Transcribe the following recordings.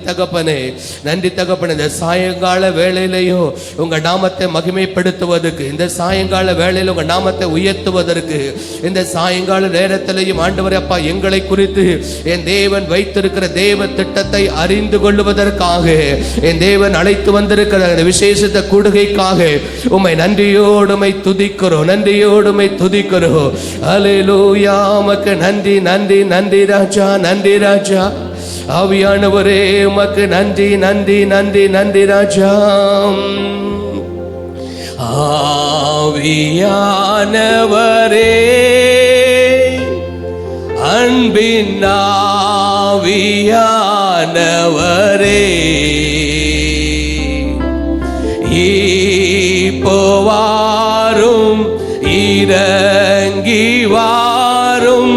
தகப்பனே, நன்றி தகப்பனே. இந்த சாயங்கால வேளையிலையும் உங்க நாமத்தை மகிமைப்படுத்துவதற்கு, இந்த சாயங்கால வேளையில உங்க நாமத்தை உயர்த்துவதற்கு, இந்த சாயங்கால நேரத்திலையும் ஆண்டவரே அப்பா எங்களை குறித்து என் தேவன் வைத்திருக்கிற தேவ திட்டத்தை அறிந்து கொள்வதற்காக என் தேவன் அழைத்து வந்திருக்கிற விசேஷத்த கூடுகைக்காக உம்மை நன்றியோடுமை துதிக்கிறோம், நன்றியோடுமை துதிக்கிறோம். அல்லேலூயா. உமக்கு நன்றி, நன்றி, நன்றி ராஜா, நன்றி ராஜா. ஆவியானவரே உமக்கு நன்றி, நன்றி, நன்றி, நன்றி ராஜா. ஆவியானவரே, அன்பின் ஆவியானவரே, இப்போ வாரும், இறங்கி வாரும்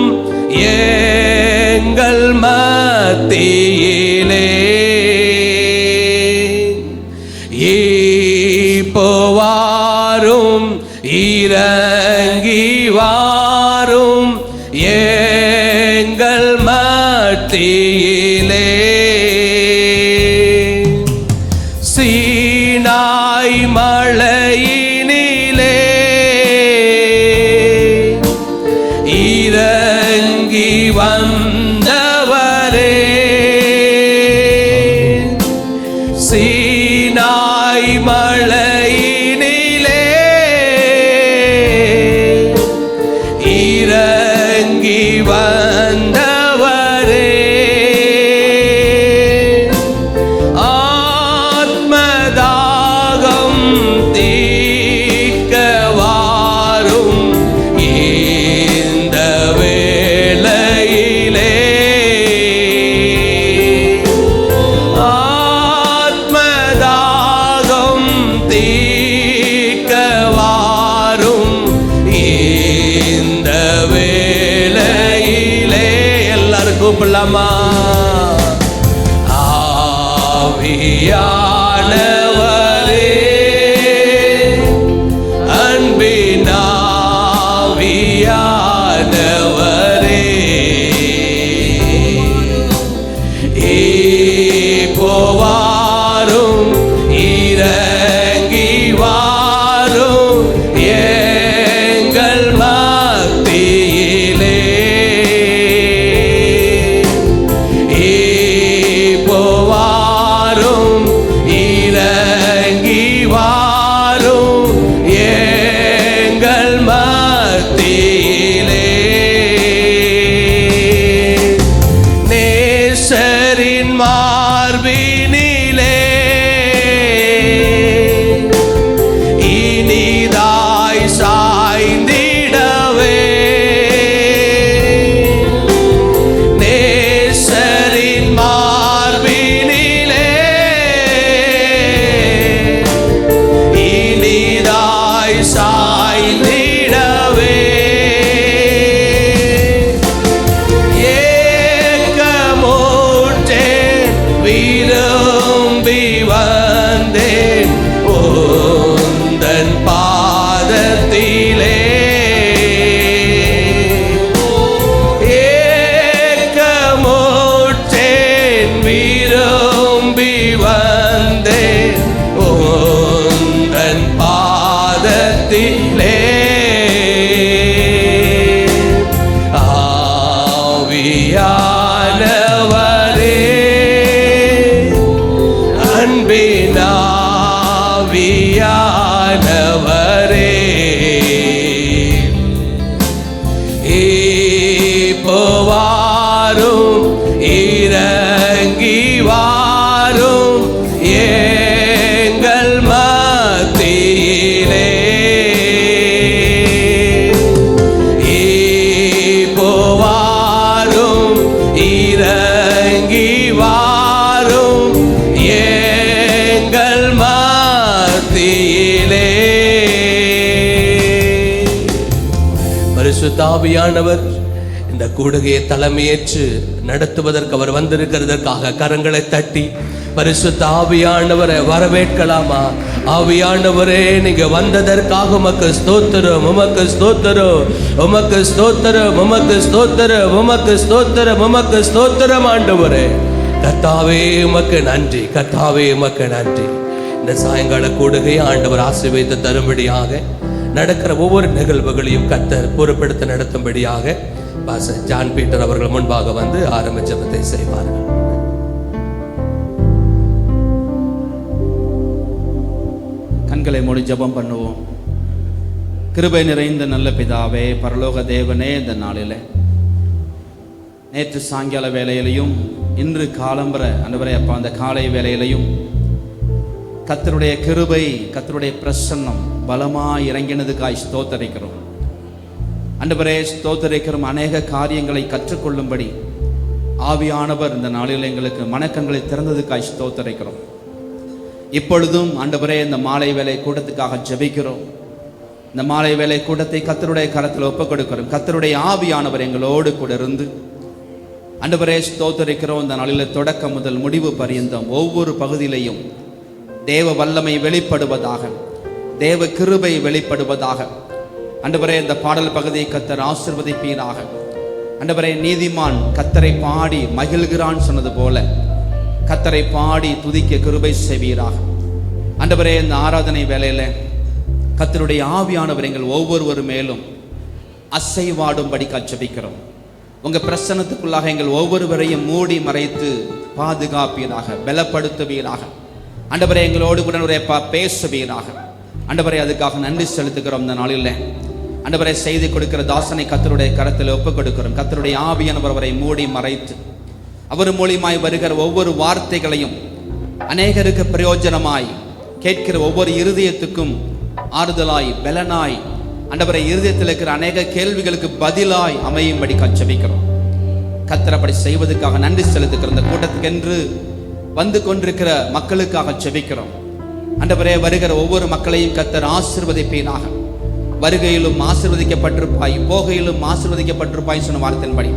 எங்கள் மத்தியிலே. இப்போ வாரும், இறங்கி வாரும் எங்கள் மத்தியிலே. சீனாய் மலையினிலே இறங்கி வந்தவரே, சீனாய் மலையினிலே இறங்கி வந்தவரே, ஆத்மதாகம் தீர்க்க வாரும் இந்த வேளையிலே. ஆத்மதாகம் தீர்க்க வாரும் இந்த வேளையிலே. எல்லாரும் கூப்பிடலாமா? ஆவியானவரே, அன்பின் ஆவியானவரே, இப்போ வாரும், இறங்கி வாரும் எங்கள் மத்தியிலே. இப்போ வாரும், இறங்கி வாரும் எங்கள் மத்தியிலே. நேசரின் மார்பினிலே இனிதாய் சாய்ந்திடவே, நேசரின் மார்பினிலே இனிதாய் சாய்ந்திடவே, ஏக்கமூற்றேன் விரும்பி வந்தேன் உந்தன் பாதத்திலே. ஏக்கமூற்றேன் விரும்பி வந்தேன் உந்தன் பாதத்திலே. ஆவியானவரே, அன்பின் ஆவியானவரே, இப்போ வாரும், இறங்கி வாரும் எங்கள் மத்தியிலே. இப்போ பரிசுத்த ஆவியானவர் இந்த கூடுகையை தலைமையேற்று நடத்துவதற்கு அவர் வந்திருக்கிறதற்காக கரங்களை தட்டி பரிசுத்த ஆவியானவரை வரவேற்கலாமா? ஆவியானவரே, நீங்க வந்ததற்காக உமக்கு ஸ்தோத்திரம், உமக்கு ஸ்தோத்திரம், உமக்கு ஸ்தோத்திரம், உமக்கு ஸ்தோத்திரம், உமக்கு ஸ்தோத்திரம், உமக்கு ஸ்தோத்திரம். ஆண்டவரே கர்த்தாவே உமக்கு நன்றி, கர்த்தாவே உமக்கு நன்றி. இந்த சாயங்கால கூடுகையை ஆண்டவர் ஆசீர்வதித்து தரும்படியாக நடக்கிற ஒவ்வொரு நிகழ்வுகளையும் கர்த்தர் பொறுப்பெடுத்து நடத்தும்படியாக பாஸ்டர் ஜான் பீட்டர் அவர்கள் முன்பாக வந்து ஆரம்ப ஜெபத்தை செய்வார்கள். கண்களை மூடி ஜெபம் பண்ணுவோம். கிருபை நிறைந்த நல்ல பிதாவே, பரலோக தேவனே, இந்த நாளில் நேற்று சாயங்கால வேளையிலையும் இன்று காலம்பர ஆண்டவரே அப்பா அந்த காலை வேளையிலையும் கர்த்தருடைய கிருபை, கர்த்தருடைய பிரசன்னம் பலமாய் இறங்கினதுக்காய் ஸ்தோத்தரிக்கிறோம். ஆண்டவரே ஸ்தோத்தரிக்கிறோம். அநேக காரியங்களை கற்றுக்கொள்ளும்படி ஆவியானவர் இந்த நாளில் எங்களுக்கு மனக்கண்களை திறந்ததுக்காய் ஸ்தோத்தரிக்கிறோம். இப்பொழுதும் ஆண்டவரே இந்த மாலை வேலை கூட்டத்துக்காக ஜெபிக்கிறோம். இந்த மாலை வேலை கூட்டத்தை கர்த்தருடைய கரத்தில் ஒப்புக் கொடுக்கிறோம். கர்த்தருடைய ஆவியானவர் எங்களோடு கூட இருந்து ஆண்டவரே ஸ்தோத்தரிக்கிறோம். இந்த நாளில் தொடக்கம் முதல் முடிவு பரியந்தம் ஒவ்வொரு பகுதியிலையும் தேவ வல்லமை வெளிப்படுவதாக, தேவ கிருபை வெளிப்படுவதாக. ஆண்டவரே இந்த பாடல் பகுதியை கர்த்தர் ஆசீர்வதிப்பீராக. ஆண்டவரே நீதிமான் கர்த்தரை பாடி மகிழ்கிறான் சொன்னது போல கர்த்தரை பாடி துதிக்க கிருபை செய்வீராக. ஆண்டவரே இந்த ஆராதனை வேளையில கர்த்தருடைய ஆவியானவர் எங்கள் ஒவ்வொருவர் மேலும் அசைவாடும்படி ஜெபிக்கிறோம். உங்க பிரசன்னத்துக்குள்ளாக எங்கள் ஒவ்வொருவரையும் மூடி மறைத்து பாதுகாப்பீராக, பலப்படுத்துவீராக. ஆண்டவரே எங்களோடு உடனுடைய பேசுவீராக. ஆண்டவரே அதுக்காக நன்றி செலுத்துகிறோம். இந்த நாளில் ஆண்டவரே செய்தி கொடுக்கிற தாசனை கர்த்தருடைய கரத்தில் ஒப்புக் கொடுக்கிறோம். கர்த்தருடைய ஆவியானவர் அவரை மூடி மறைத்து அவர் மூலியமாய் வருகிற ஒவ்வொரு வார்த்தைகளையும் அநேகருக்கு பிரயோஜனமாய் கேட்கிற ஒவ்வொரு இருதயத்துக்கும் ஆறுதலாய், பலனாய், ஆண்டவரை இருதயத்தில் இருக்கிற அநேக கேள்விகளுக்கு பதிலாய் அமையும்படி ஜெபிக்கிறோம். கர்த்தர் அப்படி செய்வதற்காக நன்றி செலுத்துகிறோம். இந்த கூட்டத்துக்கென்று வந்து கொண்டிருக்கிற மக்களுக்காக ஜெபிக்கிறோம். ஆண்டவரே வருகிற ஒவ்வொரு மக்களையும் கர்த்தர் ஆசீர்வதிப்பீராக. வருகையிலும் ஆசீர்வதிக்கப்பட்டிருப்பாய், போகையிலும் ஆசீர்வதிக்கப்பட்டிருப்பாய் சொன்ன வார்த்தையின்படி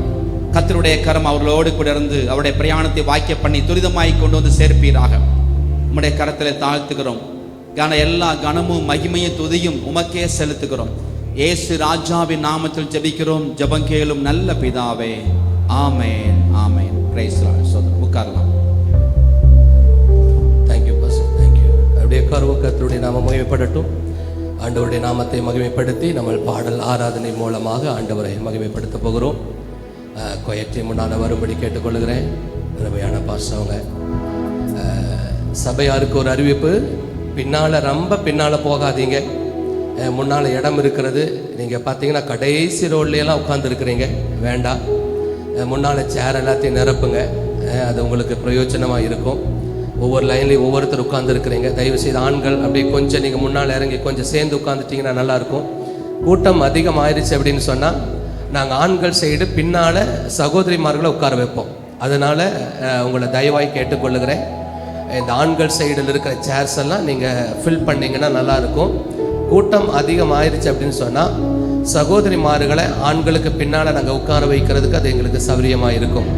கர்த்தருடைய கரம் அவர்களோடு கூட இருந்து அவருடைய பிரயாணத்தை வாக்கிய பண்ணி துரிதமாய் கொண்டு வந்து சேர்ப்பீராக. உம்முடைய கரத்தில் தாழ்த்துகிறோம். எல்லா கனமும் மகிமையும் துதியும் உமக்கே செலுத்துகிறோம். இயேசு ராஜாவின் நாமத்தில் ஜெபிக்கிறோம். ஜெபம் கேளும் நல்ல பிதாவே, ஆமென், ஆமென். Praise the Lord. உட்காரலாம். கர்த்தருடைய நாமம் மகிமைப்படட்டும். ஆண்டவருடைய நாமத்தை மகிமைப்படுத்தி நம்ம பாடல் ஆராதனை மூலமாக ஆண்டவரை மகிமைப்படுத்த போகிறோம். கொயற்றை முன்னால் வரும்படி கேட்டுக்கொள்கிறேன். அருமையான பாஸ்டவங்க, சபையாருக்கு ஒரு அறிவிப்பு. ரொம்ப பின்னால் போகாதீங்க. முன்னால் இடம் இருக்கிறது. நீங்கள் பார்த்தீங்கன்னா கடைசி ரோட்லையெல்லாம் உட்காந்துருக்குறீங்க. வேண்டாம், முன்னால் சேர் எல்லாத்தையும் நிரப்புங்க. அது உங்களுக்கு பிரயோஜனமாக இருக்கும். ஒவ்வொரு லைன்லேயும் ஒவ்வொருத்தர் உட்காந்துருக்குறீங்க. தயவுசெய்து ஆண்கள் அப்படியே கொஞ்சம் நீங்கள் முன்னால் இறங்கி கொஞ்சம் சேர்ந்து உட்காந்துட்டிங்கன்னா நல்லாயிருக்கும். கூட்டம் அதிகம் ஆயிடுச்சு அப்படின்னு சொன்னால் நாங்கள் ஆண்கள் சைடு பின்னால் சகோதரிமார்களை உட்கார வைப்போம். அதனால் உங்களை தயவாய் கேட்டுக்கொள்ளுகிறேன். இந்த ஆண்கள் சைடில் இருக்கிற சேர்ஸ் எல்லாம் நீங்கள் ஃபில் பண்ணிங்கன்னா நல்லாயிருக்கும். கூட்டம் அதிகம் ஆயிடுச்சு அப்படின்னு சொன்னால் சகோதரிமார்களை ஆண்களுக்கு பின்னால் நாங்கள் உட்கார வைக்கிறதுக்கு அது எங்களுக்கு சௌகரியமாக இருக்கும்.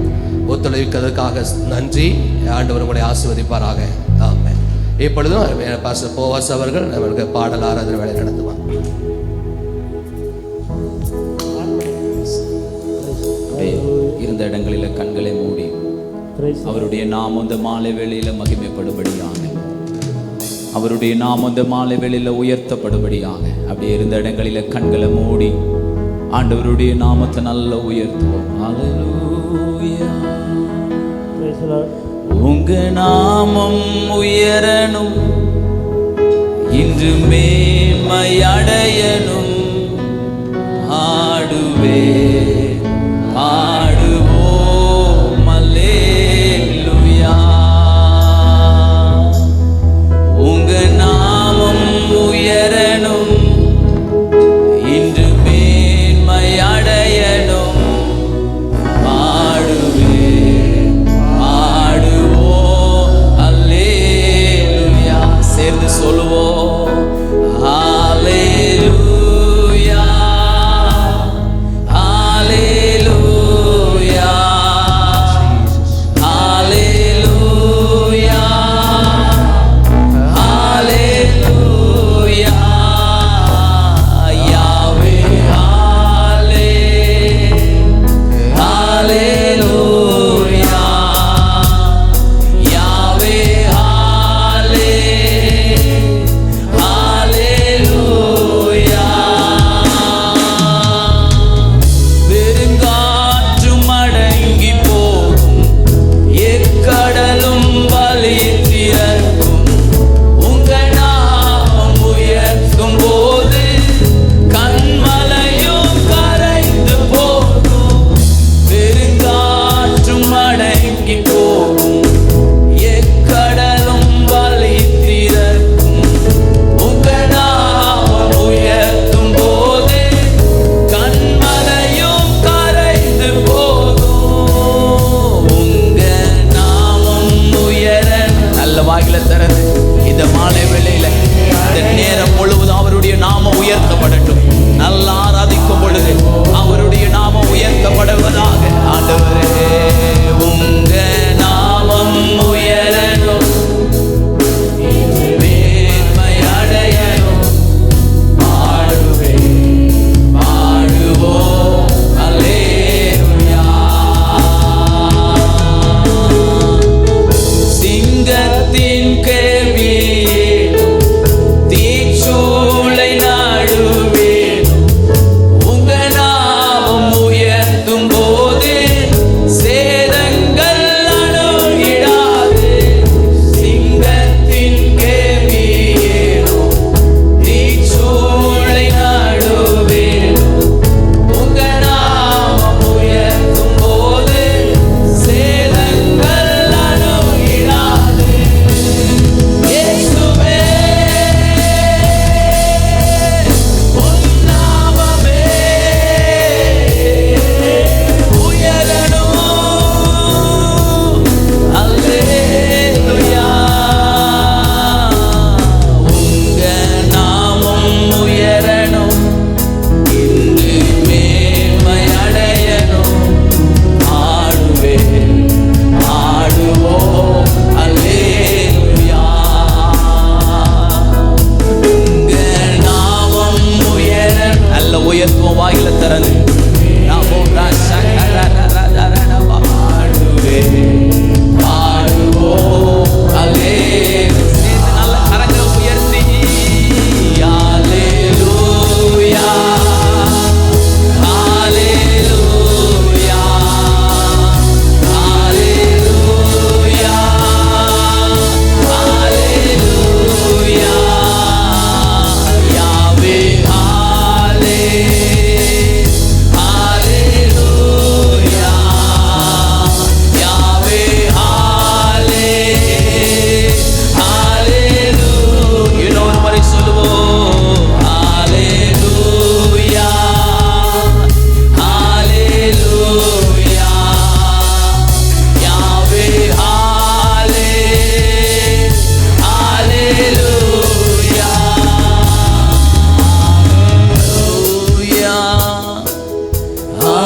ஒத்துழைக்கிறதுக்காக நன்றி. ஆண்டவர் உங்களை ஆசீர்வதிப்பாராக. ஆமென். இப்பொழுதும் பாஸ்டர் போவாஸ் அவர்கள் நம்மளுக்கு பாடல் ஆராதனை வேலை நடத்துவாங்க. இருந்த இடங்களில் கண்களை மூடி அவருடைய நாமம் இந்த மாலை வேளையில மகிமைப்படும்படியாக, அவருடைய நாமம் இந்த மாலை வேளையில உயர்த்தப்படும்படியாக அப்படியே இருந்த இடங்களில கண்களை மூடி ஆண்டவருடைய நாமத்தை நல்லா உயர்த்துவோம். ஹல்லேலூயா. உங்க நாமம் உயரணும், இன்று மேன்மை அடையணும். ஆடுவே ஆடுவோம் அல்லேலூயா. உங்க நாமம் உயரணும், இன்று மேன்மை அடையணும். ஆடுவே ஆடுவோம் அல்லேலூயா. சேர்ந்து சொல்லுவோம் ஹல்லேலூயா.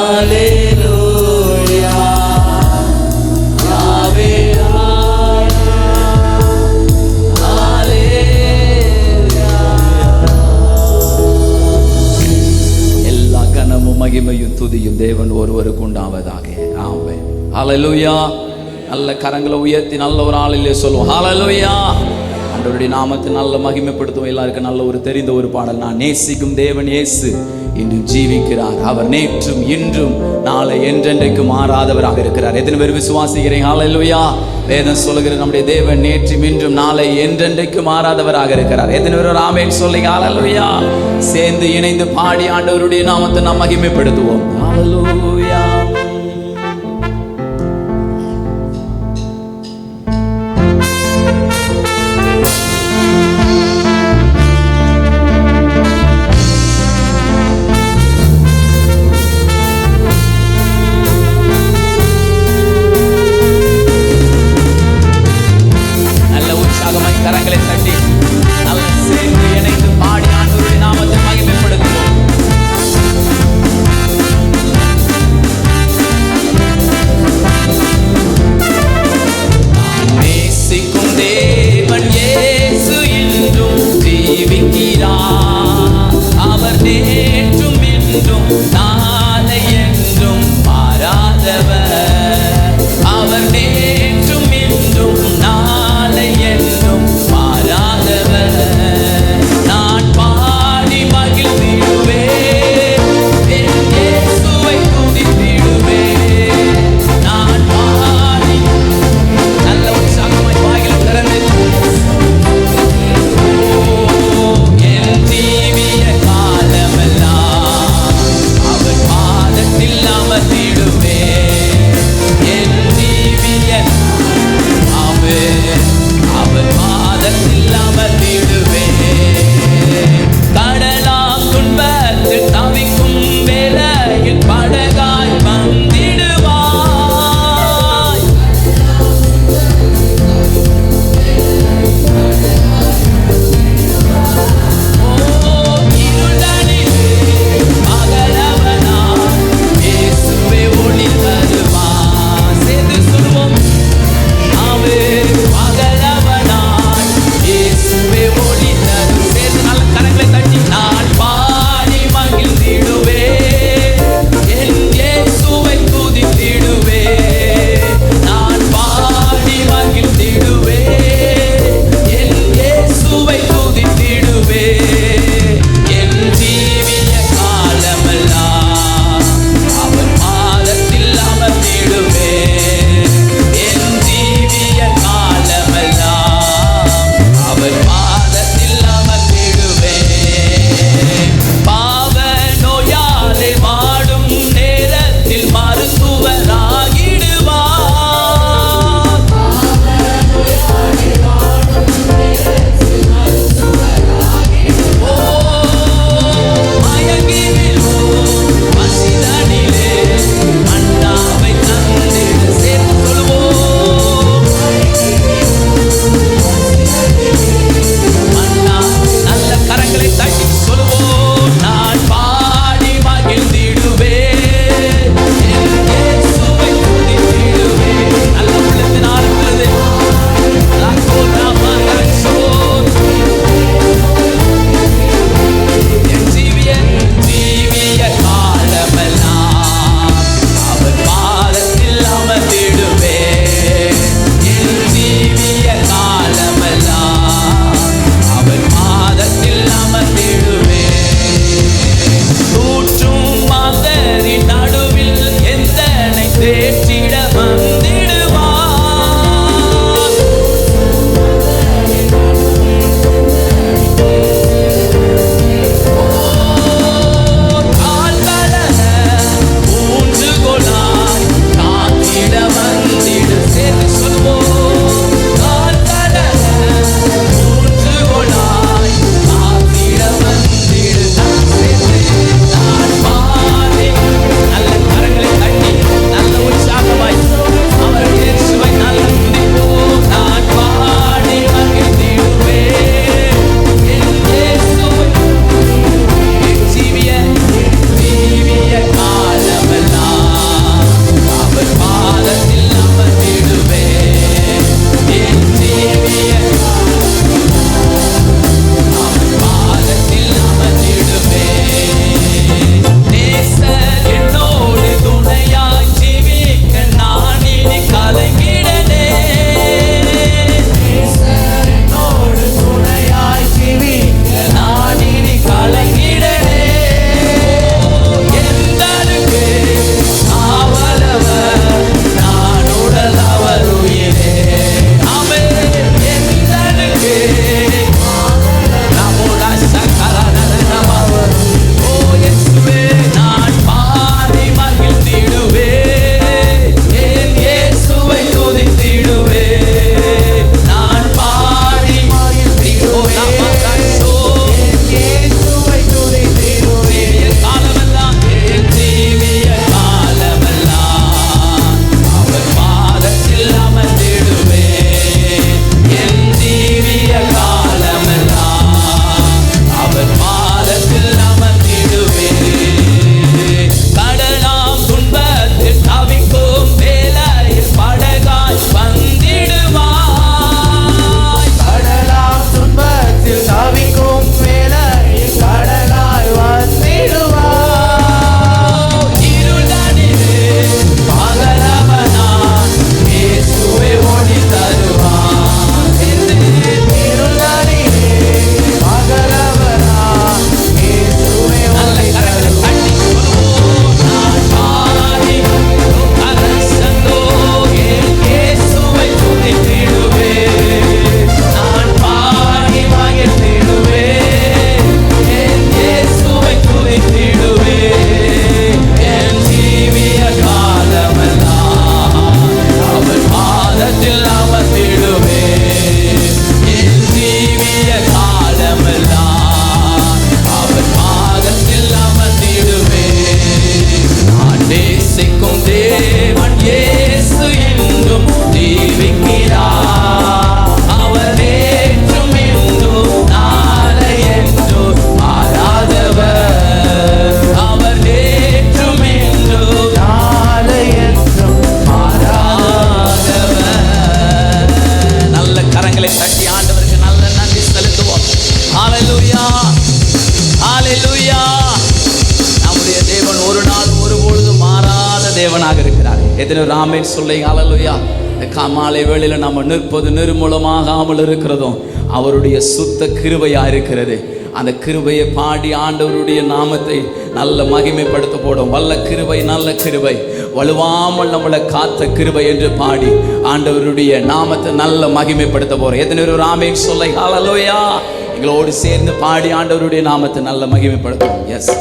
யாவே எல்லா கனமும் மகிமையும் துதியும் தேவன் ஒருவருக்கு உண்டாவதாக. ஆமென். ஹல்லேலூயா. நல்ல கரங்களை உயர்த்தி நல்ல ஒரு ஆளிலே சொல்லுவோம் ஹல்லேலூயா. ஆண்டவருடைய நாமத்தை நல்ல மகிமைப்படுத்துவோம். எல்லாருக்கும் நல்ல ஒரு தெரிந்த ஒரு பாடல். நான் நேசிக்கும் தேவன் இயேசு இன்றும் ஜீவிக்கிறார். அவர் நேற்றும் இன்றும் நாளை என்றென்றைக்கும் மாறாதவராக இருக்கிறார். எத்தனை பேர் விசுவாசிக்கிறீங்க? ஹல்லேலூயா. வேதம் சொல்லுகிற நம்முடைய தேவன் நேற்றும் இன்றும் நாளை என்றென்றைக்கும் மாறாதவராக இருக்கிறார். எத்தனை பேர் ஆமென் சொல்லுங்க? ஹல்லேலூயா. சேர்ந்து இணைந்து பாடி ஆண்டவருடைய நாமத்தை நாம் மகிமைப்படுத்துவோம். ஹல்லேலூயா. கரங்களை தட்டி நல்ல சேர்ந்து இணைந்து பாடி ஆண்டவருடைய நாமத்தை மகிமைப்படுத்துவோம். தேவனாக இருக்கிறார். எத்தனை ராமேன் சொல்லை ஹல்லேலூயா. மாலை வேளையில் நம்ம நிற்பது நிர்மூலமாகாமல் இருக்கிறதும் அவருடைய சுத்த கிருபையா இருக்கிறது. அந்த கிருபையை பாடி ஆண்டவருடைய நாமத்தை நல்ல மகிமைப்படுத்த போடும். வல்ல கிருபை, நல்ல கிருபை, வலுவாமல் நம்மளை காத்த கிருபை என்று பாடி ஆண்டவருடைய நாமத்தை நல்ல மகிமைப்படுத்த போறோம். எத்தனை ஒரு ஆமென் சொல்லை ஹல்லேலூயா. எங்களோடு சேர்ந்து பாடி ஆண்டவருடைய நாமத்தை நல்ல மகிமைப்படுத்துவோம். எஸ்,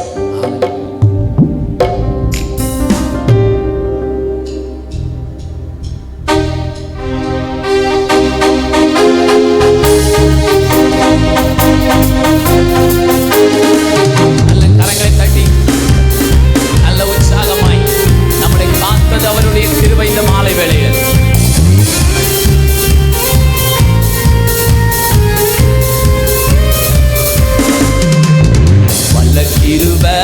கிருபை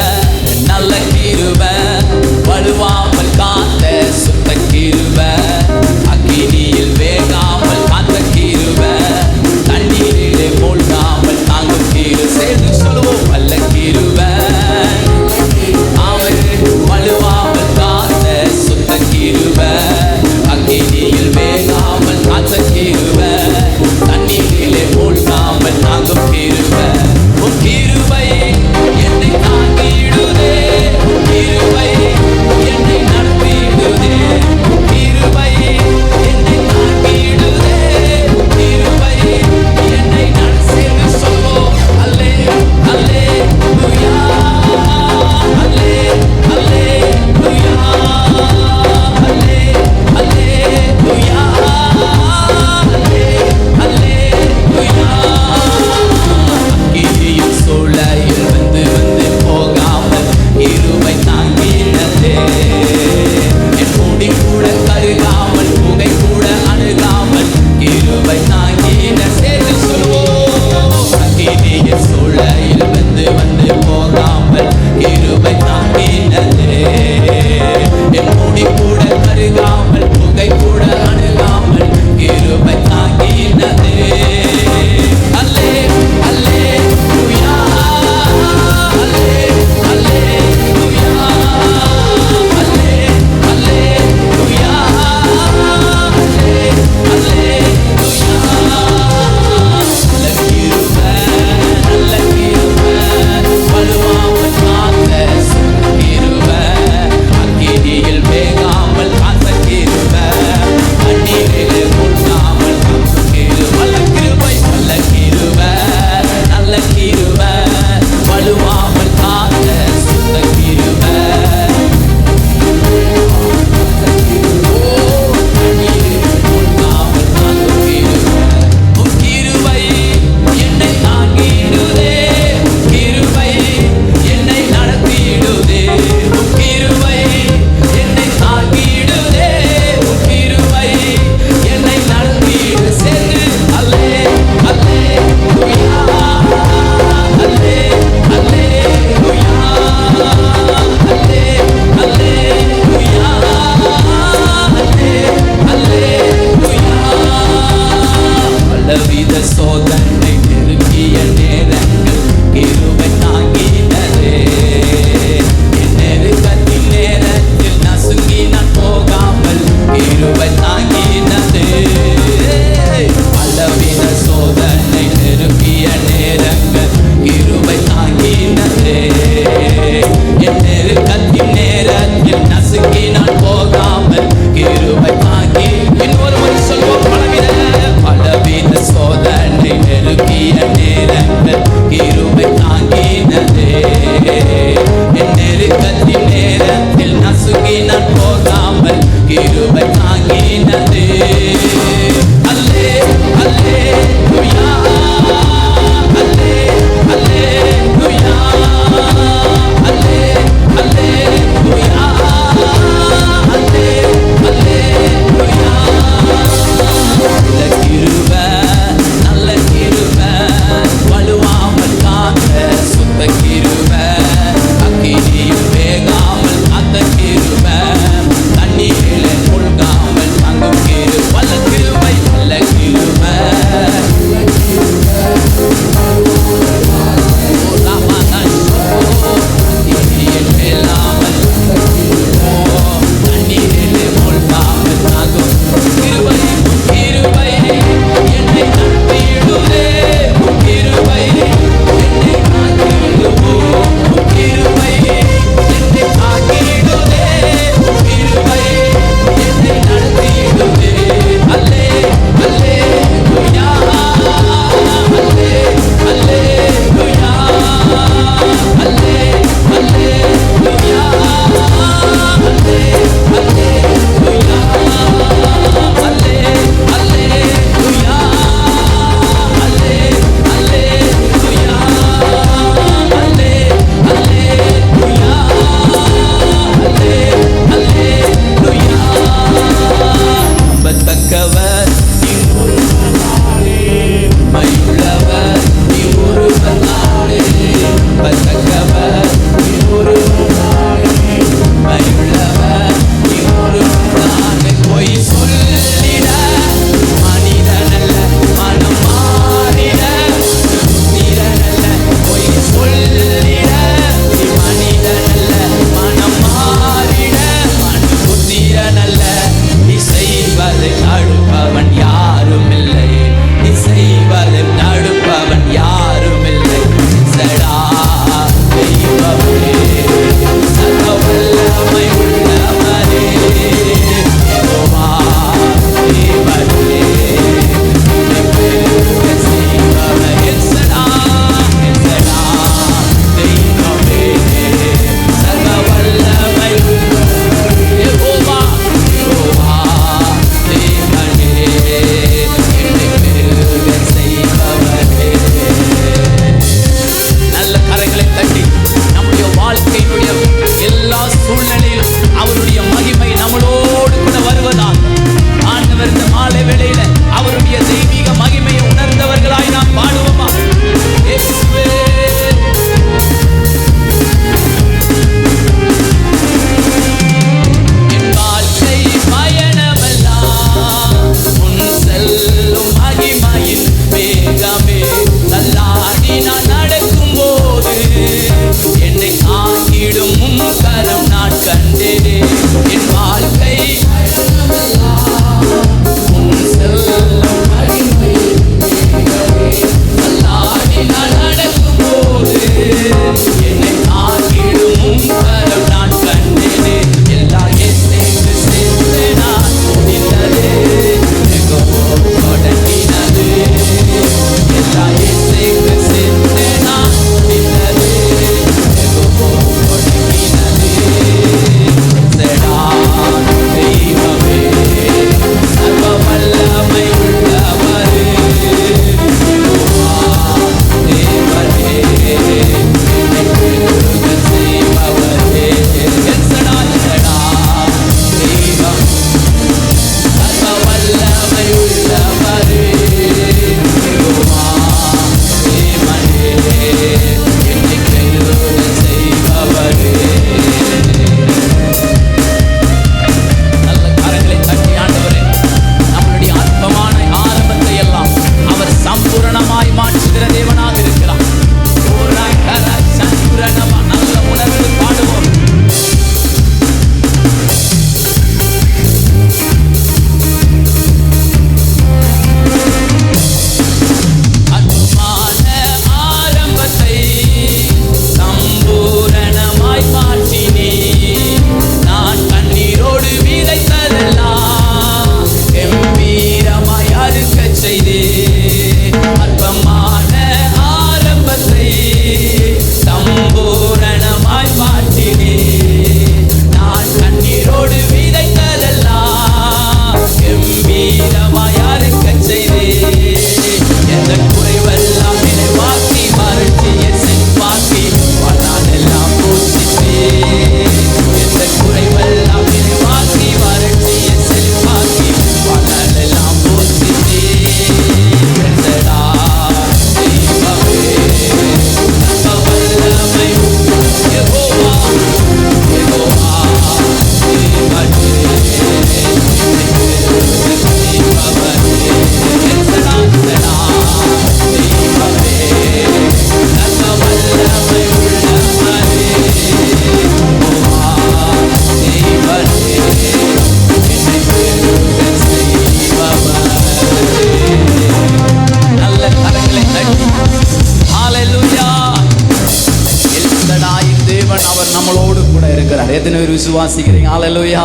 பேர் விசுவாசிக்கிறீங்க? ஹalleluya.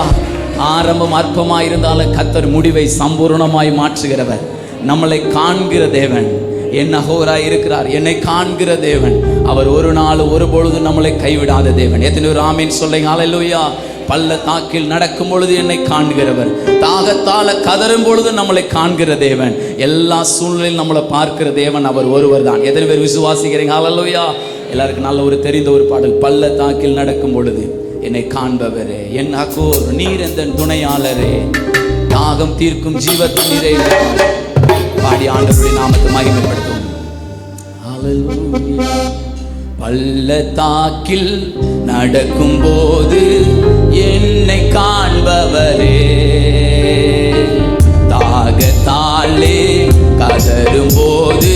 ஆரம்பம் அற்பமாய் இருந்தாலும் கர்த்தர் முடிவை சம்பூர்ணமாய் மாற்றுகிறவர். நம்மளை காண்கிற தேவன், என் அகோராய் இருக்கிறார், என்னை காண்கிற தேவன். அவர் ஒரு நாள் ஒரு பொழுது நம்மளை கைவிடாத தேவன். எத்தனை பேர் ஆமீன் சொல்லுங்க? ஹalleluya. பள்ளத்தாக்கில் நடக்கும் பொழுது என்னை காண்கிறவர், தாகத்தால கதறும் பொழுது நம்மளை காண்கிற தேவன், எல்லா சூழ்நிலையில் நம்மளை பார்க்கிற தேவன் அவர் ஒருவர் தான். எத்தனை பேர் விசுவாசிக்கிறீங்க? ஹalleluya. எல்லாருக்கும் நல்ல ஒரு தெரிந்த ஒரு பாடல், பள்ளத்தாக்கில் நடக்கும் பொழுது என்னை காண்பவரே, என் அகோர் நீர் எந்தன் துணையாளரே, தாகம் தீர்க்கும் ஜீவ தண்ணீரை பாடி ஆண்டவருடைய நாமத்தை மகிமைப்படுத்தும். ஹalleluya. பள்ளத்தாக்கில் நடக்கும் போது என்னை காண்பவரே, தாகத்தாலே கதறும் போது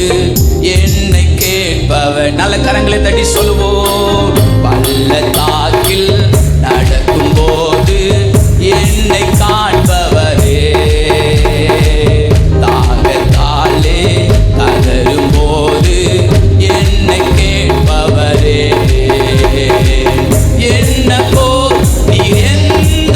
என்னை கேட்பவர். நல்ல கரங்களை தட்டி சொல்லுவோம். பள்ளத்தாக்கில் நடக்கும் போது என்னை காண்பவரே, தாகத்தாலே கதறும் போது என்னை கேட்பவரே, என்னப்போ நீ எந்த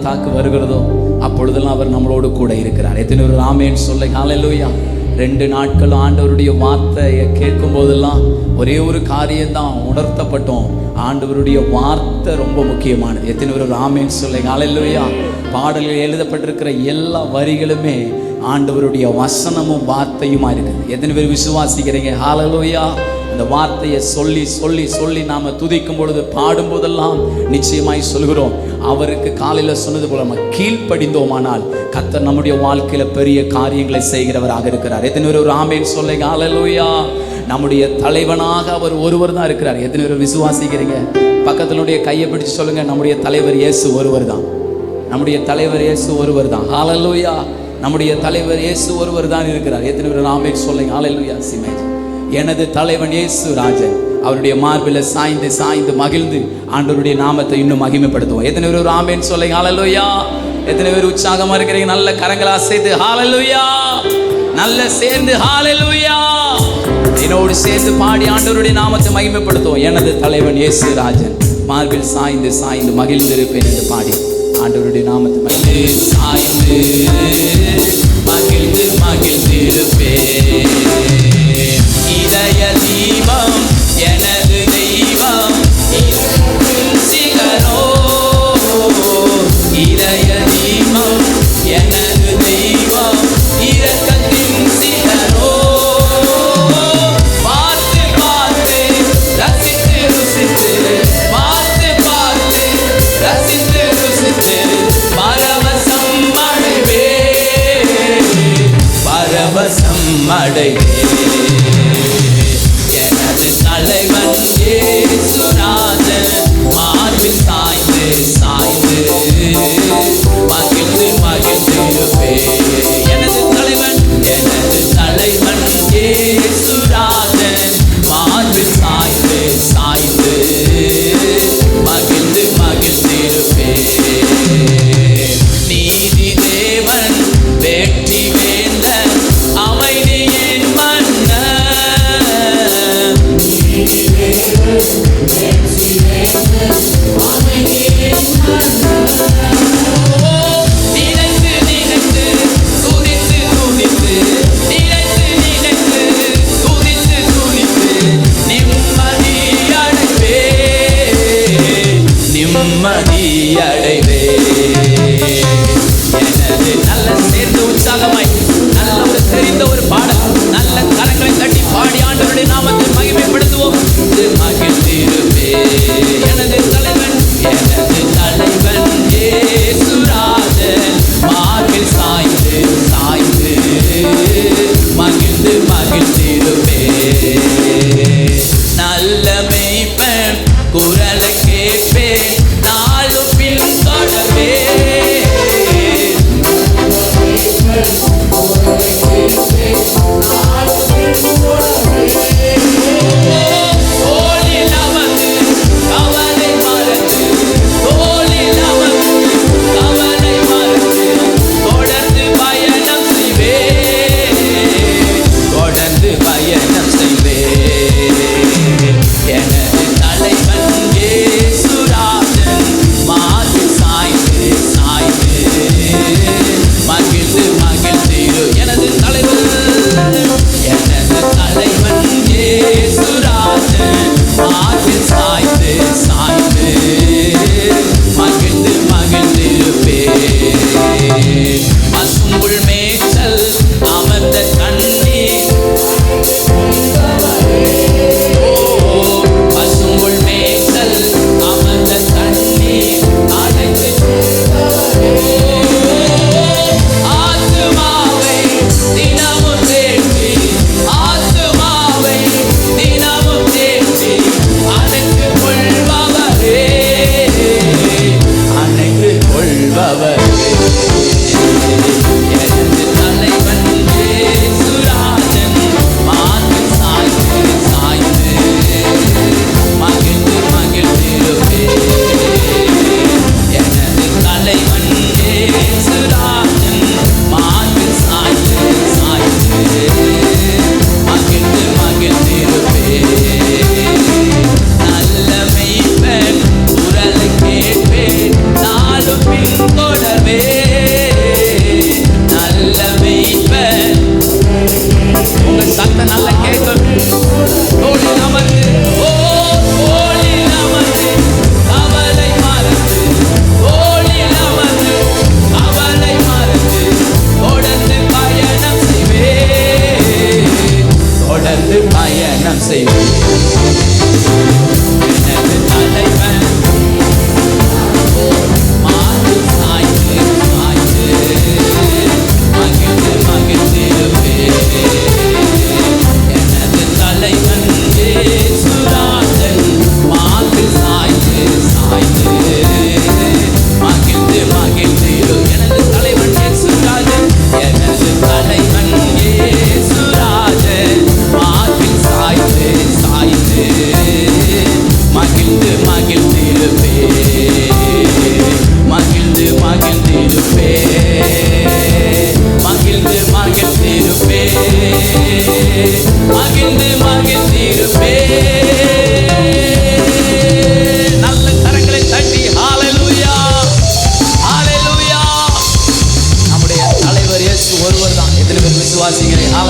அட்டாக் வருகிறதோ அப்பொழுதெல்லாம் அவர் நம்மளோடு கூட இருக்கிறார். எத்தனை ஒரு ஆமென் சொல்ல. ஹல்லேலூயா. 2 நாட்கள் ஆண்டவருடைய வார்த்தையை கேட்கும் போதெல்லாம் ஒரே ஒரு காரியம்தான் உணர்த்தப்பட்டோம். ஆண்டவருடைய வார்த்தை ரொம்ப முக்கியமானது. எத்தனை ஒரு ஆமென் சொல்ல. ஹல்லேலூயா. பாடலில் எழுதப்பட்டிருக்கிற எல்லா வரிகளுமே ஆண்டவருடைய வசனமும் வார்த்தையுமா இருக்குது. எத்தனை பேர் விசுவாசிக்கிறீங்க? ஹல்லேலூயா. அந்த வார்த்தையை சொல்லி சொல்லி சொல்லி நாம துதிக்கும் பொழுது, பாடும்போதெல்லாம் நிச்சயமாய் சொல்கிறோம், அவருக்கு காலையில் சொன்னது போல நம்ம கீழ்ப்படிந்தோமானால் கர்த்தர் நம்முடைய வாழ்க்கையில பெரிய காரியங்களை செய்கிறவராக இருக்கிறார். எத்தனை பேர் ஒரு ஆமென் சொல்லுங்க. ஹல்லேலூயா. நம்முடைய தலைவனாக அவர் ஒருவர் தான் இருக்கிறார். எத்தனை பேர் விசுவாசிக்கிறீங்க? பக்கத்தினுடைய கையை பிடிச்சு சொல்லுங்க, நம்முடைய தலைவர் இயேசு ஒருவர் தான். நம்முடைய தலைவர் இயேசு ஒருவர் தான். ஹல்லேலூயா. நம்முடைய தலைவர் இயேசு ஒருவர் தான் இருக்கிறார். எத்தனை பேர் ஆமென் சொல்லுங்க. ஹல்லேலூயா. சிமேஜ் எனது தலைவன் இயேசு ராஜன். அவருடைய மார்பில் சாய்ந்து சாய்ந்து மகிழ்ந்து ஆண்டவருடைய நாமத்தை இன்னும் மகிமைப்படுத்துவோம். எத்தனை பேர் ஒரு ஆமென் சொல்லுங்க. ஹல்லேலூயா. எத்தனை பேர் உற்சாகமா இருக்கிறீங்க? நல்ல கரங்களை அசைத்து ஹல்லேலூயா. நல்ல சேர்ந்து ஹல்லேலூயா. என்னோடு சேர்ந்து பாடி ஆண்டவருடைய நாமத்தை மகிமைப்படுத்துவோம். எனது தலைவன் இயேசு ராஜன், மார்பில் சாய்ந்து சாய்ந்து மகிழ்ந்திருப்பேன் என்று பாடி ஆண்டவருடைய நாமத்தை மகிழ்ந்து சாய்ந்து மகிழ்ந்து மகிழ்ந்திருப்பேன். இதய தீபம் எனது தெய்வம் சிகரோ. இதய தீபம் எனது தெய்வம் இரக்கத்தின் சிகரோ. பார்த்து பார்த்து ரசித்து ருசித்து, பார்த்து பார்த்து ரசித்து ருசித்து பரவசம் அடைவே, பரவசம் அடைவே. எனது தலைவன் இயேசுநாதன், மார்பில் சாய்ந்து சாய்ந்து மகிழ்ந்து மகிழ்ந்திருப்பேன். எனது தலைவன் இயேசுநாதன், மார்பில் சாய்ந்து சாய்ந்து மகிழ்ந்து மகிழ்ந்திருப்பேன். நீதி தேவன், வெற்றி வேந்தன், அமைதியின் மன்னன்,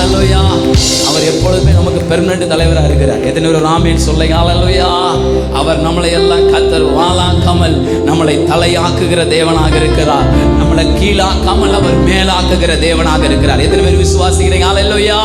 ஹalleluya. அவர் எப்பொழுதுமே நமக்கு பெர்மனன்ட் தலைவரா இருக்கிறார். எத்தனை ஒரு ஆமென் சொல்லுங்க. ஹalleluya. அவர் நம்மளை எல்லாம் கர்த்தர் வாளாக்காமல் நம்மளை தலையாக்குகிற தேவனாக இருக்கிறார். நம்மளை கீழாக்காமல் அவர் மேலாக்குகிற தேவனாக இருக்கிறார். எத்தனை பேர் விசுவாசிக்கிறீங்க? ஹalleluya.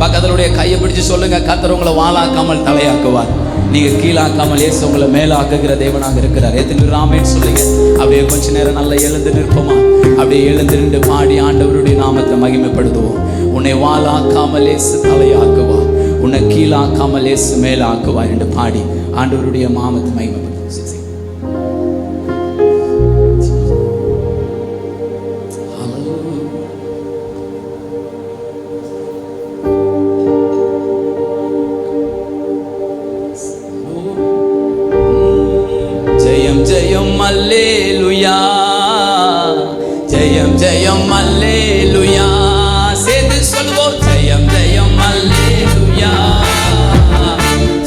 பக்கத்துடைய கையை பிடிச்சு சொல்லுங்க, கர்த்தர் உங்களை வாளாக்காமல் தலையாக்குவார். நீங்க கீழாக்காமல் இயேசு உங்களை மேலாக்குகிற தேவனாக இருக்கிறார். எத்தனை பேர் ஆமென் சொல்லுங்க. அப்படியே கொஞ்ச நேரம் நல்லா எழுந்து நிற்போமா? அப்படியே எழுந்து நின்று பாடி ஆண்டவருடைய நாமத்தை மகிமைப்படுத்துவோம். உன்னை வாளாக்காமல் இயேசு தலையாக்குவார், உன்னை கீழாக்காமல் இயேசு மேலாக்குவார் என்று பாடி ஆண்டவருடைய நாமத்தை மகிமைப்படுத்துவோம். ஜெயம் ஜெயம் அல்லேலூயா, ஜெயம் ஜெயம் அல்லேலூயா. சேர்ந்து சொல்வோம், ஜெயம் ஜெயம் அல்லேலூயா,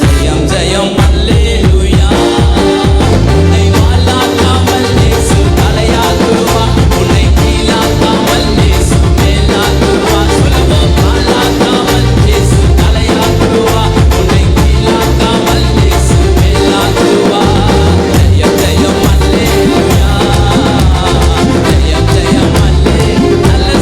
ஜெயம் ஜெயம் அல்லேலூயா. உன்னை வாளாக்காமல் இயேசு தலையாக்குவார், உன்னை கீழாக்காமல் இயேசு மேலாக்குவார். சொல்லுவோம், வாளாக்காமல் இயேசு தலையாக்குவார், உன்னை கீழாக்காமல் இயேசு மேலாக்குவார். ஜெயம் ஜெயம் அல்லேலூயா, ஜெயம் ஜெயம் அல்லேலூயா.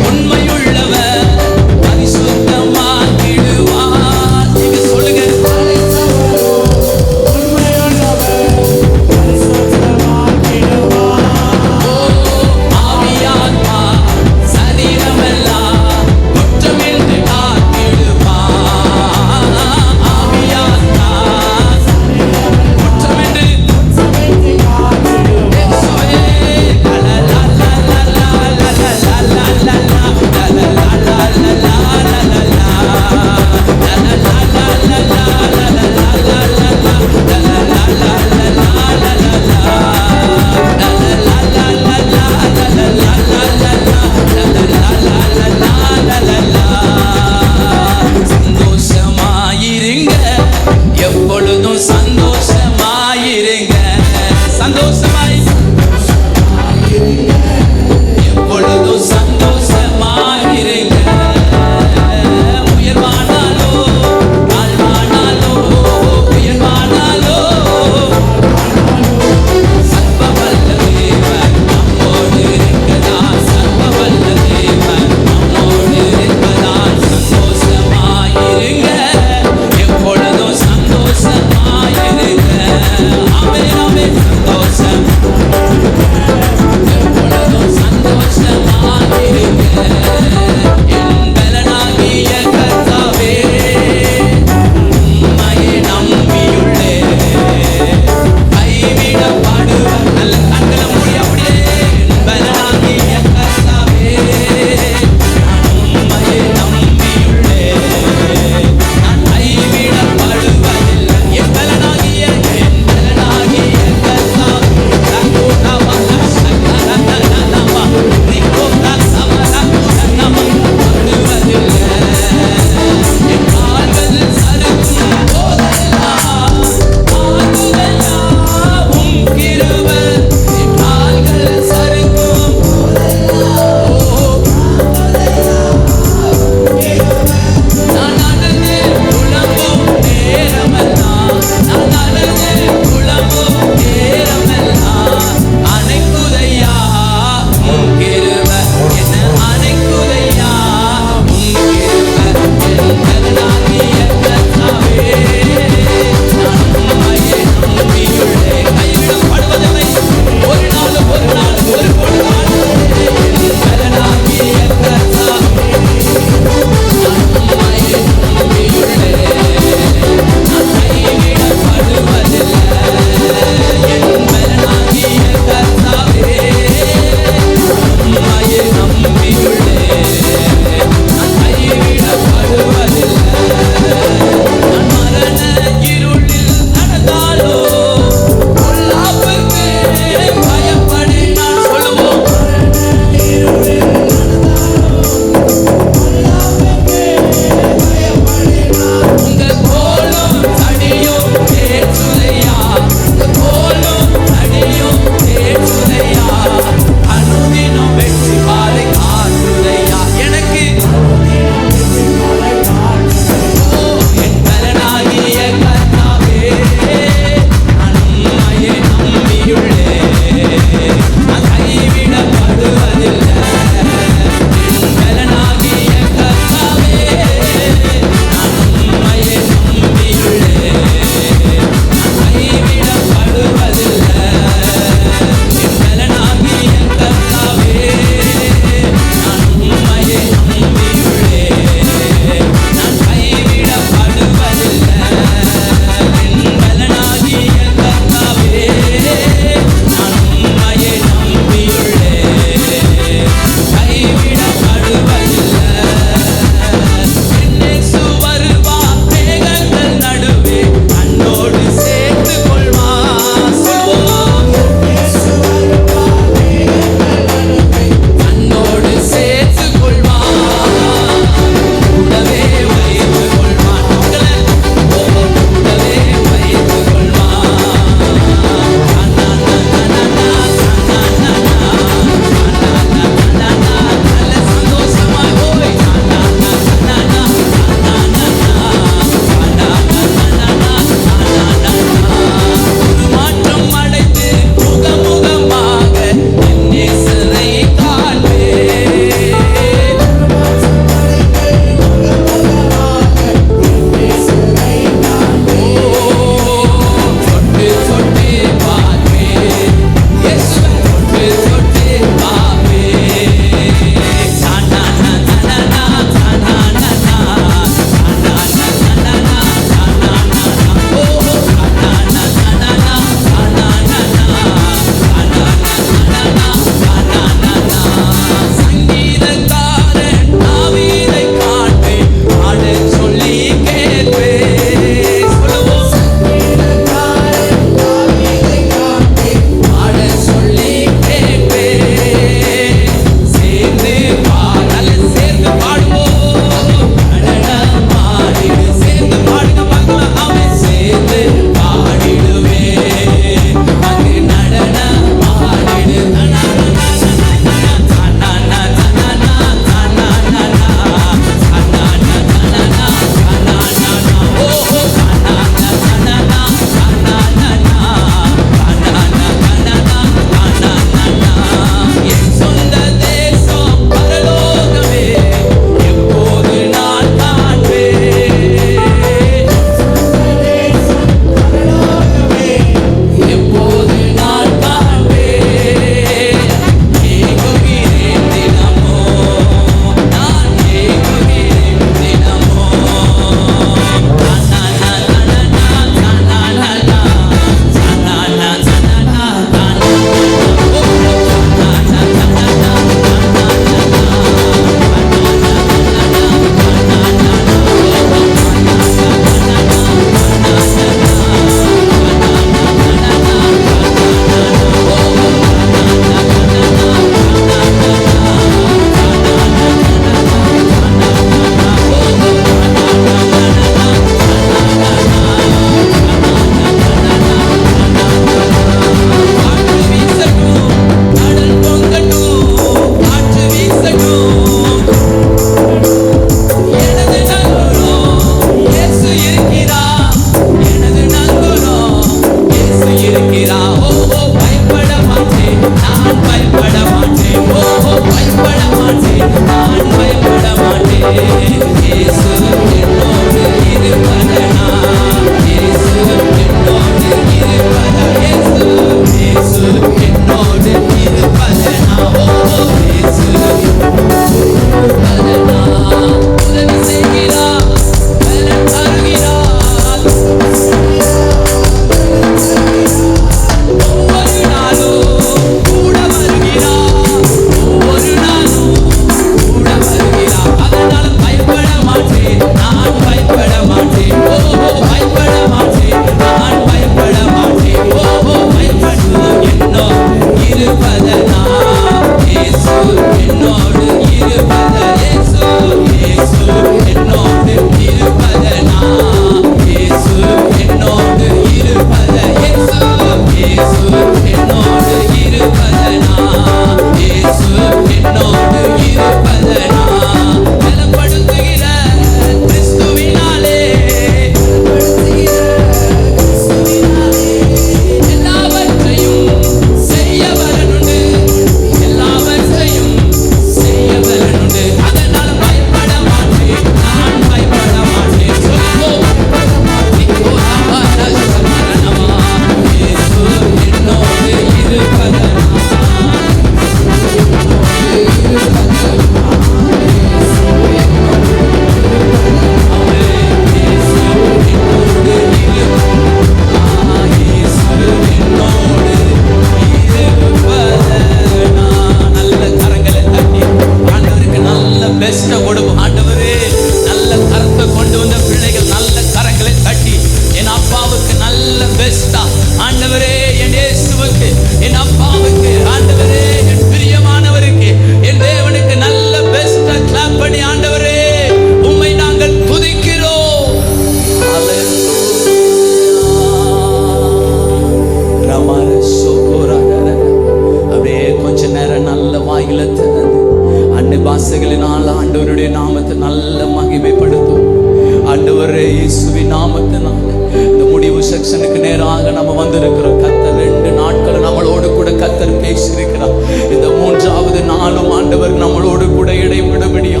நாமத்தினால இந்த முடிவு செக்ஷனுக்கு நேராக நம்ம வந்திருக்கிறோம். கர்த்தர் 2 நாட்கள் நம்மளோடு கூட கர்த்தர் பேசியிருக்கிறார். இந்த 3வது நாளும் ஆண்டவர் நம்மளோடு கூட இடைவிடபடியா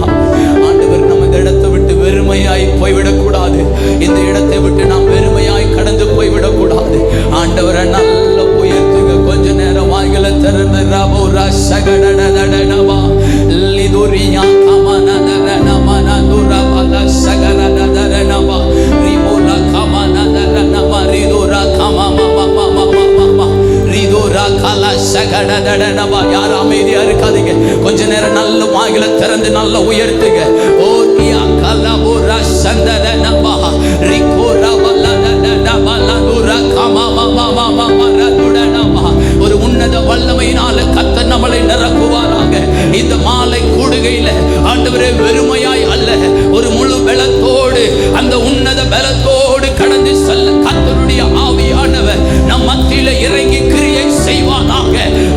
ஆண்டவர் நம்ம இந்த இடத்தை விட்டு வெறுமையாய் போய்விடக்கூடாது. இந்த இடத்தை விட்டு நாம் வெறுமையாய் கடந்து போய்விடக்கூடாது. ஆண்டவரை நல்ல உயர்த்துங்க. கொஞ்ச நேரம் வாய்களை திறந்து ரபோ ரசகடடடடனவா லிதுரியா கமனதரனமனதுர பல சகரதரனவா ரிமோலா கமனதரனமா ரிதுரா கமமமமமமம ரிதுரா கல சகடடடனவா. யார் அமைதியா இருக்காதீங்க. கொஞ்ச நேரம் நல்ல வாய்களை திறந்து நல்ல உயர்த்துங்க. ஓடியா கலபுரா சந்தரனவா ரிகோரா வலதடடவலதுர கமமமமமமரதுடனவா. ஒரு உன்னத வல்லமையினால கர்த்தர் நம்மளை நிரப்புவாராக. இந்த மாலை கூடுகையில ஆண்டவரே வெறுமையாய் அல்ல, ஒரு முழு பலத்தோடு அந்த உன்னத பலத்தோடு கடந்து செல்ல கர்த்தருடைய ஆவியானவர் நம் மத்தியில இறங்கி கிரியை செய்வானாக.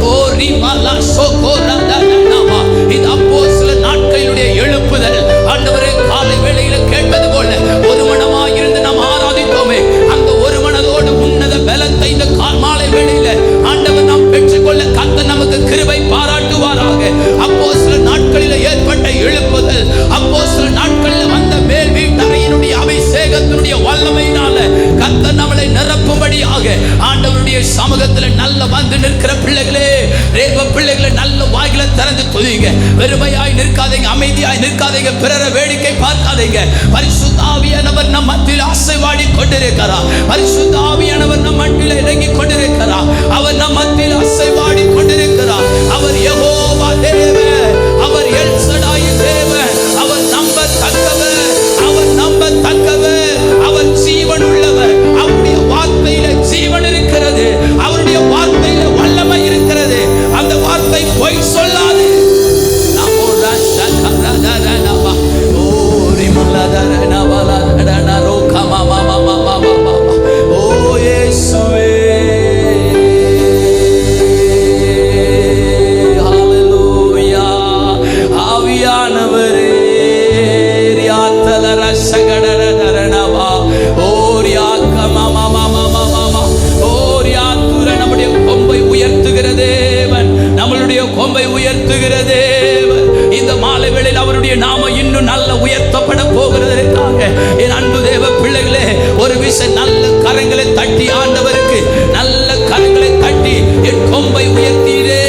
ஓ ரிமலா சோகோரதனவா. இது அப்போஸ்தல நாட்களுடைய எழுப்புதல். ஆண்டவரே காலை வேளையில கேட்டது போல ஒரு மனமாய் இருந்து நாம் ஆராதித்தோமே, அந்த ஒரு மனதோடு உன்னத பலத்தை இந்த மாலை வேளையில ஆண்டவர் நாம் பெற்றுக்கொள்ள கர்த்தர் நமக்கு கிருபை பாராட்டுவாராக. அப்போஸ்தல நாட்களில் ஏற்பட்ட எழுப்புதல், அப்போஸ்தல நாட்களில் வந்த மேல் வீட்டறையினுடைய அபிஷேகத்தினுடைய வல்லமையினால கர்த்தர் நம்மளை நிரப்பும்படியாக ஆண்டவருடைய சமூகத்தில் நல்ல வந்து நிற்கிற பிள்ளைகளே, தேவ பிள்ளைகளை நல்ல வாய்களை திறந்து துதிங்க. வெறுமையாய் நிற்காதீங்க, அமைதியாய் நிற்காதீங்க, பிறரை வேடிக்கை பார்க்காதீங்க. பரிசுத்த ஆவியானவர் நம் மத்தியில் அசைவாடி கொண்டிருக்கிறார். பரிசுத்த ஆவியானவர் நம் மத்தியில் இறங்கி கொண்டிருக்கிறார். அவர் நம் மத்தியில் அசைவாடி கொண்டிருக்கிறார். அவர் யெகோவா தேவன், அவர் எல் சடாய் தேவன், அவர் நம்பத்தக்கவர், அவர் நம்பத்தக்கவர், அவர் ஜீவன் உள்ளவர். அவருடைய வார்த்தையில ஜீவன் இருக்கிறது, அவருடைய வார்த்தையில வல்லமை இருக்கிறது. அந்த வார்த்தை பொய் சொல்லாது. நமோ ரஷகரதரனவா ஓரி முலதரனவலதரனரோ கமமமமமமம. ஓ இயேசுவே, ஹalleluya. ஆவியானவரே ரியாத்தல ரஷகரதரனவா ஓரியா கமமமமமம ஓரியாத்துர. நம்முடைய கொம்பை உயர்த்துகிற தேவன், நம்மளுடைய கொம்பை உயர்த்துகிற தேவன். இந்த மாலை வேளையில் அவருடைய நாம இன்னும் நல்ல உயர்த்தப்பட போகிறதற்காக என் அன்பு தேவ பிள்ளைகளே, ஒரு விஷயம் நல்ல கரங்களை தட்டி ஆண்டவருக்கு நல்ல கரங்களை தட்டி, என் கொம்பை உயர்த்தீரே,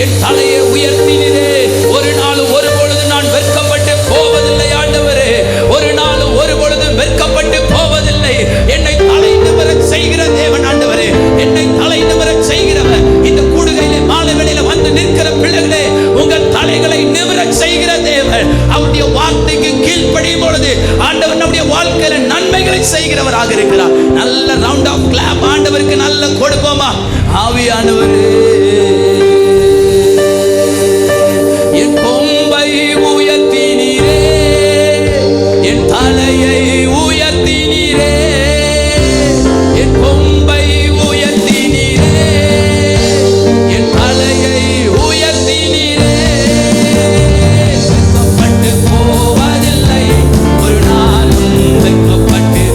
என் தலையை உயர்த்தினீரே. ஒரு நாளும் ஒரு பொழுது நான் வெட்கப்பட்டு போவதில்லை ஆண்டவரே, ஒரு நாளும் ஒரு பொழுதும் வெட்கப்பட்டு போவதில்லை. என்னை தலை நிமிரச் செய்கிற தேவன் ஆண்டவரே, என்னை தலை நிமிரச் செய்கிறவர். இந்த கூடுகையிலே மாலை வேளையில வந்து நிற்கிற பிள்ளைகளே, உங்கள் தலைகளை நிமிரச் செய்கிற தேவன். அவருடைய வார்த்தைக்கு கீழ்ப்படியும் பொழுது ஆண்டவர் நம்முடைய வாழ்க்கையில நன்மைகளை செய்கிறவராக இருக்கிறார். நல்ல ரவுண்ட் ஆஃப் கிளாப் ஆண்டவருக்கு நல்ல கொடுப்போமா? ஆவியானவரே, என் கொம்பை உயர்த்தினீரே, என் தலையை உயர்த்தினீரே, என் கொம்பை உயர்த்தினீரே, என் தலையை உயர்த்தினீரே. வெட்கப்பட்டு போவதில்லை, ஒரு நாளும் வெட்கப்பட்டு.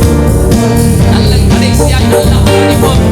நல்ல கடைசியாக நல்ல ஆடிப்போம்.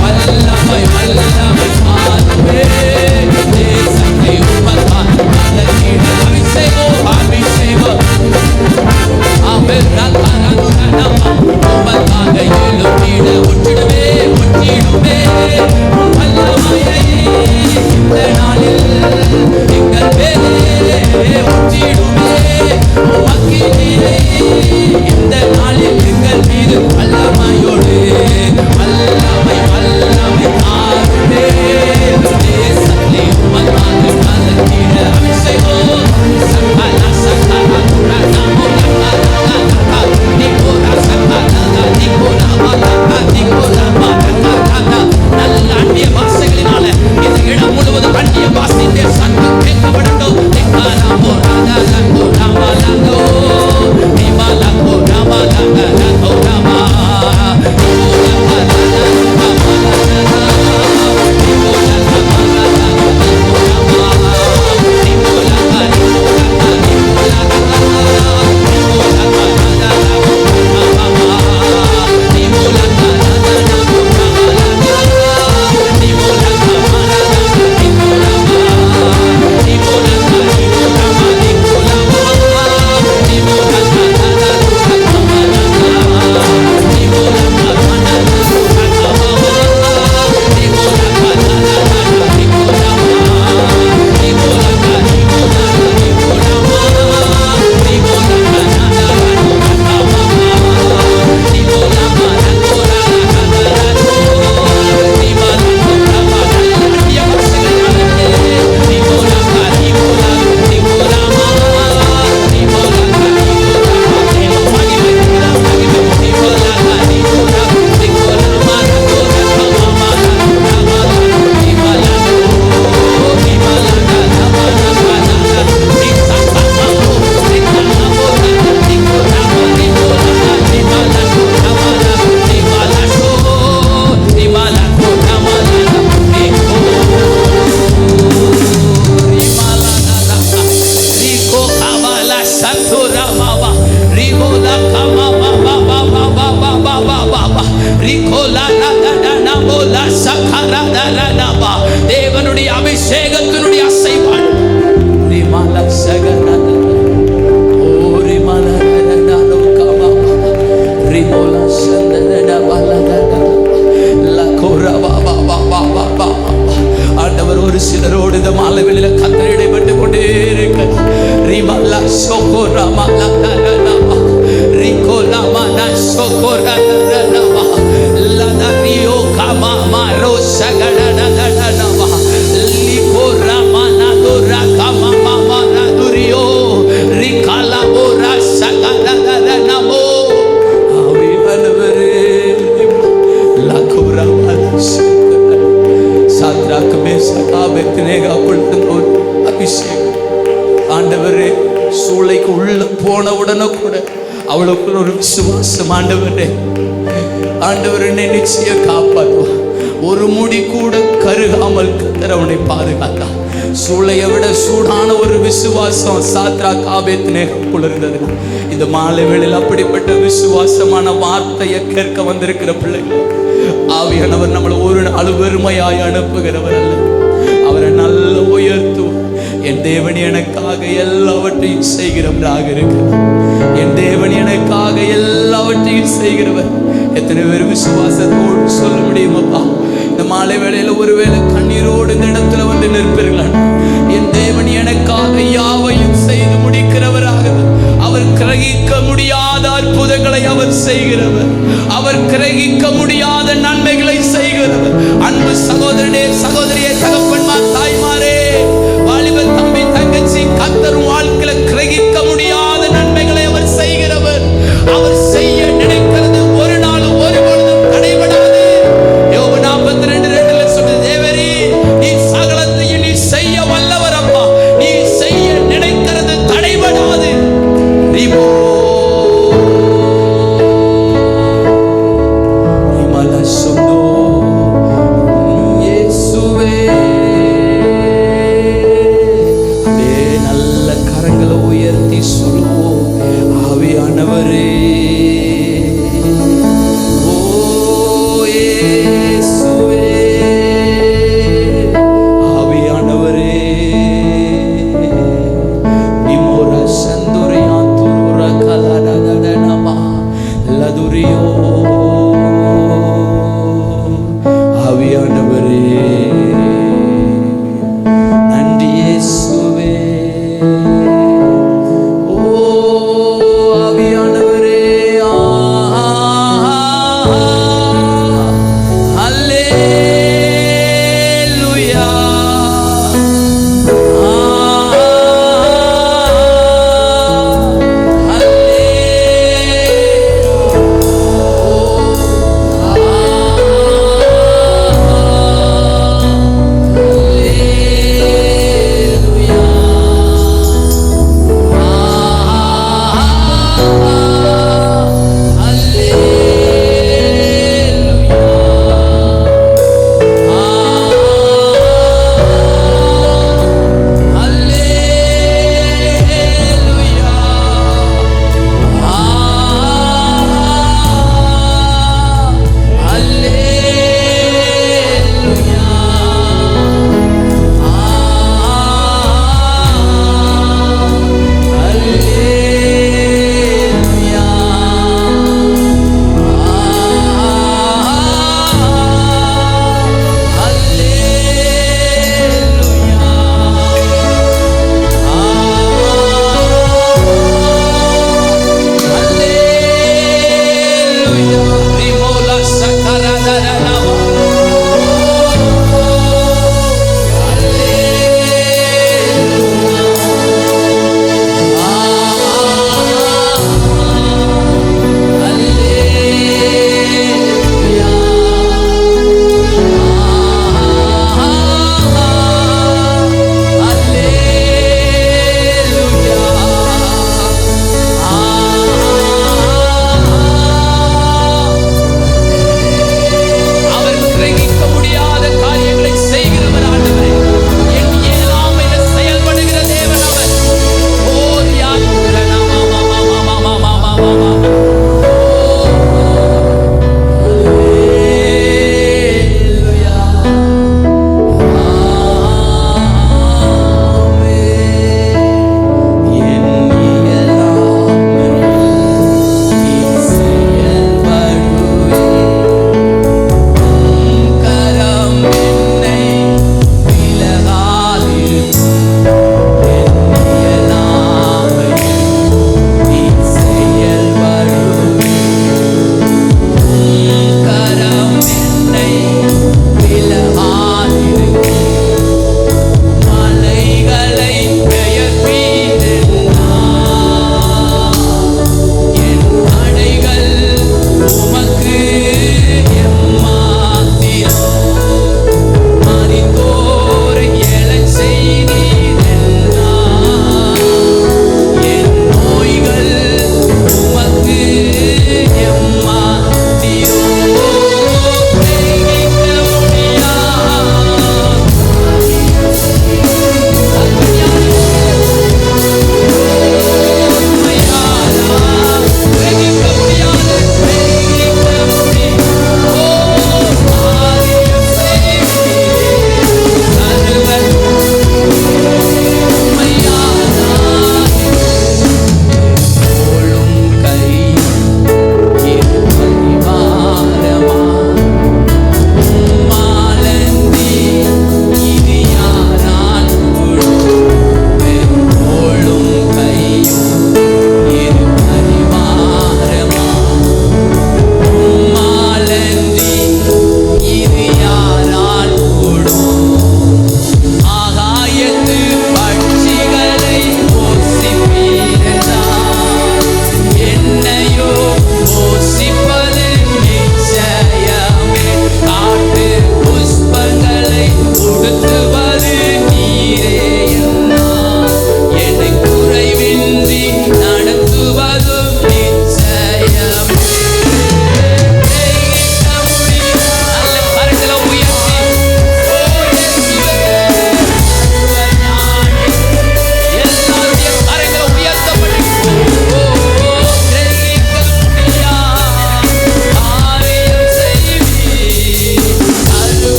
வல்லமை வல்லமை மாறுமே தேசத்தை உமக்காக அலங்கிட அபிஷேகம் அபிஷேகம் உமக்காக எழுப்பிட ஒற்றிடுமே ஒற்றிடுமே வல்லமையை இந்த நாளில் எங்கள் மேலே ஒற்றிடுமே உமக்கினை இந்த நாளில் எங்கள் மீது வல்லமையோடு வல்லமை வல்லமை ஆறுமே தேசத்தை உமக்காக அலங்கிட அபிஷேகம் சகல சகல நமோ நல்ல அந்நிய பாஷைகளினால இந்த இடம் முழுவதும் அந்நிய பாஷையிலே சத்தம் கேட்கப்படட்டும். தேவனுடைய அபிஷேகத்தினுடைய அசைவான் ஆண்டவர் ஒரு சிலரோடு இந்த மாலைகளில கத்தர் இடைப்பட்டு கொண்டே இருக்கிறார். அபிஷேகம் ஆண்டவரே சூளைக்கு உள்ள போன உடனே கூட அவளுக்கு ஒரு விசுவாசம். ஆண்டவரே ஆண்டவரே நிச்சயம் காப்பாற்றுவா. ஒரு முடி கூட கருகாமல் கத்தர் அவனை பாதுகாத்தா. சூளையை விட சூடான ஒரு விசுவாசம் சாத்ராக் ஆபேத்நேகோவுக்குள்ள இருந்தது. இந்த மாலை வேளையில் அப்படிப்பட்ட விசுவாசமான வார்த்தையை கேட்க வந்திருக்கிற பிள்ளைகள், ஆவியானவர் நம்மளை ஒரு நாள் வெறுமையாய் அனுப்புகிறவர் அல்ல, அவரை நல்ல உயர்த்துவோம். என் தேவன் எனக்காக எல்லாவற்றையும் செய்கிறவராக இருக்கிறார். என் தேவன் எனக்காக எல்லாவற்றையும் செய்கிறவர். எத்தனை பேர் விசுவாசத்தோடு சொல்ல முடியுமாப்பா? இந்த மாலை வேளையில ஒருவேளை கண்ணீரோடு இந்த இடத்துல வந்து நிற்பீர்களா? என் தேவன் எனக்காக யாவையும் செய்து முடிக்கிறவராக, அவர் கிரகிக்க முடியாத அற்புதங்களை அவர் செய்கிறவர், அவர் கிரகிக்க முடியாத நன்மைகளை செய்கிறவர். அன்பு சகோதரனே, சகோதரியே, தகப்பன்மார், தாய்மாரே, வாலிப தம்பி, தங்கச்சி, கர்த்தர் வாழ்க்கையில கிரகிக்க முடியாத நன்மைகளை அவர் செய்கிறவர். அவர் செய்ய நினைக்கிறது ஒரு நாளும் ஒரு பொழுதும் தடைபடாது. யோபு 42:2 சொல்லுது, தேவரே நீ சகலத்தையும் நீ செய்ய வல்லவர் அப்பா, நீ செய்ய நினைக்கிறது தடைபடாது. சொந்தோ ஆவியானவரே நன்றி இயேசுவே. ஓ ஆவியானவரே, அல்லேலூயா.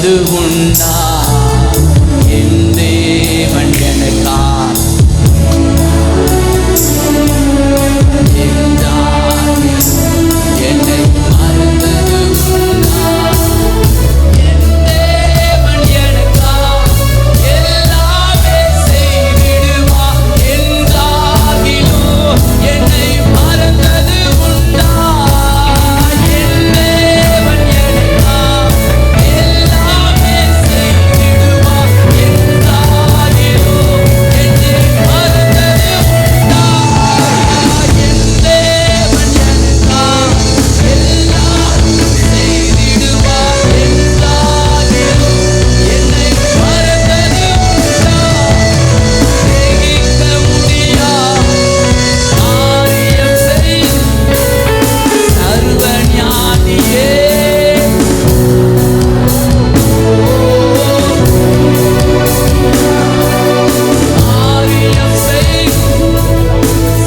மறந்தது உண்டா? என் தேவன் எனக்காக என்னை மறந்தது உண்டா? என் தேவன் எனக்காக எல்லாமே செய்திடுவார் என்றாகிலும் என்னை மறந்தது உண்டா? என் தேவன் எனக்காக எல்லாமே செய்திடுவார் என்றாகிலும் என்னை மறந்தது உண்டா? என் தேவன் எனக்காக எல்லாமே செய்திடுவார் என்றாகிலும் என்னை மறந்தது உண்டா? கிரகிக்க முடியா காரியம் செய்யும் சர்வஞானியே, காரியம் செய்யும்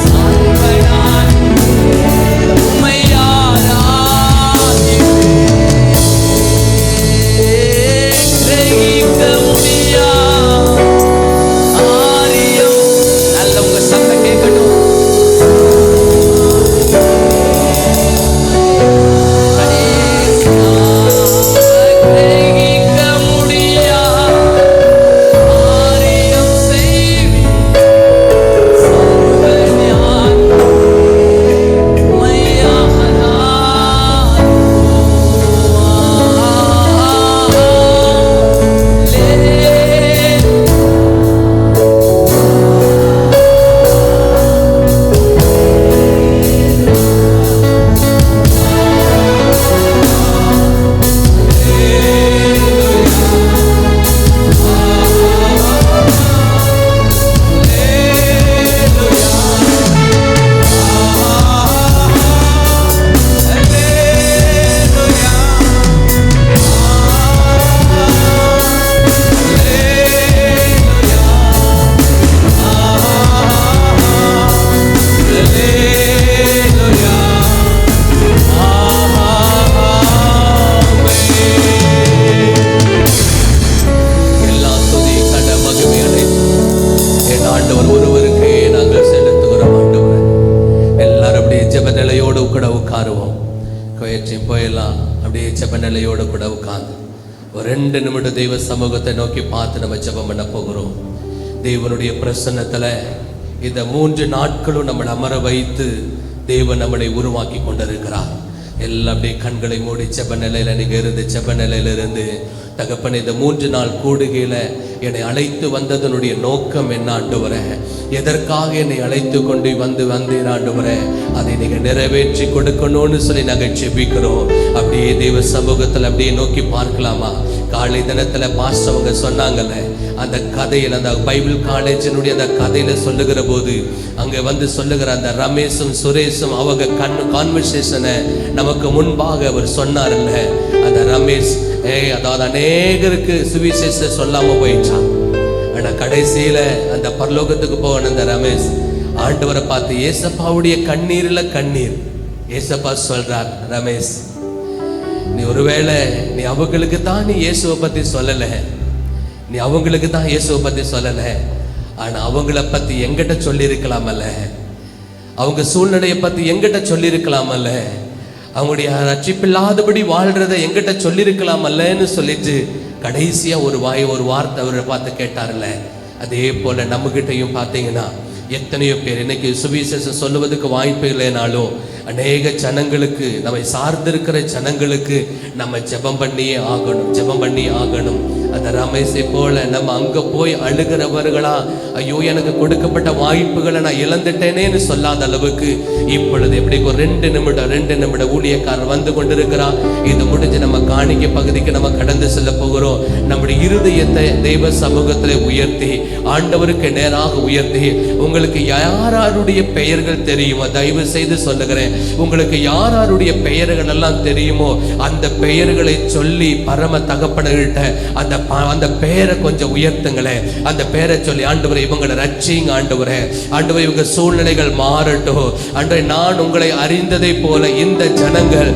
சர்வஞானி உம்மை ஆராதிப்பேன். கிரகிக்க முடியா காரியம். நல்ல உங்க சத்தம் கேட்கட்டும். கிரகிக்க முடியா காரியம் செய்வீர் சர்வஞானி உம்மை ஆராதிப்பேன். எல்லா துதி கன மகிமை அனைத்தும் என் ஆண்டவர் ஒருவருக்கே நாங்கள் செலுத்துகிறோம். ஆண்டவர் எல்லாரும் அப்படியே ஜெப நிலையோடு கூட உட்காருவோம். கோயிற்சி போயெல்லாம் அப்படியே ஜெப நிலையோடு கூட உட்கார்ந்து ஒரு 2 நிமிடம் தெய்வ சமூகத்தை நோக்கி பார்த்து நம்ம ஜெபம் பண்ண போகிறோம். தேவனுடைய பிரசன்னத்துல இந்த 3 நாட்களும் நம்மளை அமர வைத்து தேவன் நம்மளை உருவாக்கி கொண்டிருக்கிறார். எல்லாம் அப்படியே கண்களை மூடி ஜெப நிலையில நீங்க இருந்து ஜெப நிலையில இருந்து தகப்பன் இந்த 3 நாள் கூடுகையில என்னை அழைத்து வந்ததனுடைய நோக்கம் என்ன ஆண்டவரே? எதற்காக என்னை அழைத்து கொண்டு வந்தீர் ஆண்டவரே? அதை நீங்க நிறைவேற்றி கொடுக்கணும்னு சொல்லி நாங்கள் ஜெபிக்கிறோம். அப்படியே தெய்வ சமூகத்தில் அப்படியே நோக்கி பார்க்கலாமா? காலை தினத்துல பாஸ்டவங்க சொன்னாங்கல்ல, அந்த கதையில் அந்த பைபிள் காலேஜினுடைய அந்த கதையில சொல்லுகிற போது அங்க வந்து சொல்லுகிற அந்த ரமேஷும் சுரேஷும் அவங்க கான்வர்சேஷனை நமக்கு முன்பாக அவர் சொன்னார்ல. அந்த ரமேஷ் அதாவது அநேகருக்கு சுவிசேஷ சொல்லாம போயிடுச்சான். ஆனா கடைசியில அந்த பரலோகத்துக்கு போன அந்த ரமேஷ் ஆண்டவரை பார்த்து ஏசப்பாவுடைய கண்ணீர்ல கண்ணீர். ஏசப்பா சொல்றார், ரமேஷ் நீ ஒருவேளை நீ அவங்களுக்கு தான் நீ இயேசுவை பத்தி சொல்லல, நீ அவங்களுக்கு தான் இயேசுவை பத்தி சொல்லல, ஆனா அவங்கள பத்தி எங்கிட்ட சொல்லி இருக்கலாமல்ல, அவங்க சூழ்நிலையை பத்தி எங்கிட்ட சொல்லி இருக்கலாமல்ல, அவங்களுடைய ரட்சிப்பில்லாதபடி வாழ்றதை எங்கிட்ட சொல்லியிருக்கலாமல்லன்னு சொல்லிட்டு கடைசியா ஒரு வார்த்தை அவரை பார்த்து கேட்டார்ல. அதே போல நம்ம கிட்டையும் பார்த்தீங்கன்னா எத்தனையோ பேர் இன்னைக்கு சுவிசேஷம் சொல்லுவதுக்கு வாய்ப்பு இல்லைனாலும் அநேக ஜனங்களுக்கு, நம்மை சார்ந்திருக்கிற ஜனங்களுக்கு நம்ம ஜெபம் பண்ணியே ஆகணும். அந்த ரமேஷை போல நம்ம அங்க போய் அழுகிறவர்களா, ஐயோ எனக்கு கொடுக்கப்பட்ட வாய்ப்புகளை நான் இழந்துட்டேனேன்னு சொல்லாத அளவுக்கு இப்பொழுது எப்படி ஒரு 2 நிமிட ஊழியக்காரர் வந்து கொண்டிருக்கிறார். இது முடிஞ்சு நம்ம காணிக்கை பகுதிக்கு நம்ம கடந்து செல்ல போகிறோம். நம்முடைய இருதயத்தை தெய்வ சமூகத்திலே உயர்த்தி ஆண்டவருக்கு நேராக உயர்த்தி, உங்களுக்கு யாருடைய பெயர்கள் தெரியுமோ தயவு செய்து சொல்லுகிறேன், உங்களுக்கு யாருடைய பெயர்கள் எல்லாம் தெரியுமோ அந்த பெயர்களை சொல்லி பரம தகப்பனர்கிட்ட அந்த அந்த பேரை கொஞ்சம் உயர்த்துங்களேன். அந்த பேரை சொல்லி ஆண்டவரே இவங்களை ரட்சிங்க ஆண்டவரே. ஆண்டவரே இவங்க சூழ்நிலைகள் மாறட்டும் ஆண்டவரே. நான் உங்களை அறிந்ததை போல இந்த ஜனங்கள்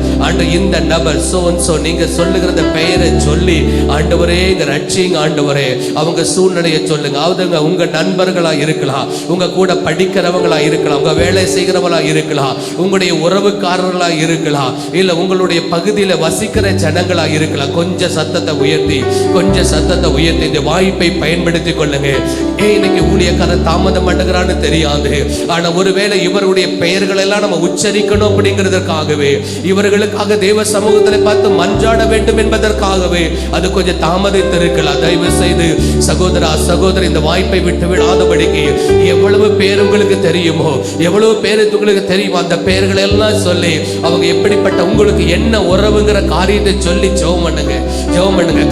இந்த நபர் சோ நீங்க சொல்லுகிற பெயரை சொல்லி ஆண்டவரே இங்க ரட்சிங்க ஆண்டவரே. அவங்க சூழ்நிலையை சொல்லுங்க. அவங்க உங்க நண்பர்களா இருக்கலாம், உங்க கூட படிக்கிறவங்களா இருக்கலாம், உங்க வேலை செய்கிறவங்களா இருக்கலாம், உங்களுடைய உறவுக்காரர்களா இருக்கலாம், இல்ல உங்களுடைய பகுதியில வசிக்கிற ஜனங்களா இருக்கலாம். கொஞ்சம் சத்தத்தை உயர்த்தி இந்த வாய்ப்பை பயன்படுத்தி கொள்ளுங்க. இன்னைக்கு ஊழியக்காரர் தாமதம் பண்ணுகிறான்னு தெரியாது, ஆனா ஒருவேளை இவருடைய பெயர்கள் எல்லாம் நம்ம உச்சரிக்கணும் அப்படிங்கிறதுக்காகவே, இவர்களுக்காக தேவ சமூகத்தில் பார்த்து மன்றாட வேண்டும் என்பதற்காகவே அது கொஞ்சம் தாமதித்திருக்கலாம். தயவு செய்து சகோதரி இந்த வாய்ப்பை விட்டு விடாதபடிக்கு எவ்வளவு பேர் உங்களுக்கு தெரியுமோ, எவ்வளவு பேர் உங்களுக்கு தெரியுமோ அந்த பெயர்கள் எல்லாம் சொல்லி அவங்க எப்படிப்பட்ட உங்களுக்கு என்ன உறவுங்கிற காரியத்தை சொல்லி ஜெபம் பண்ணுங்க.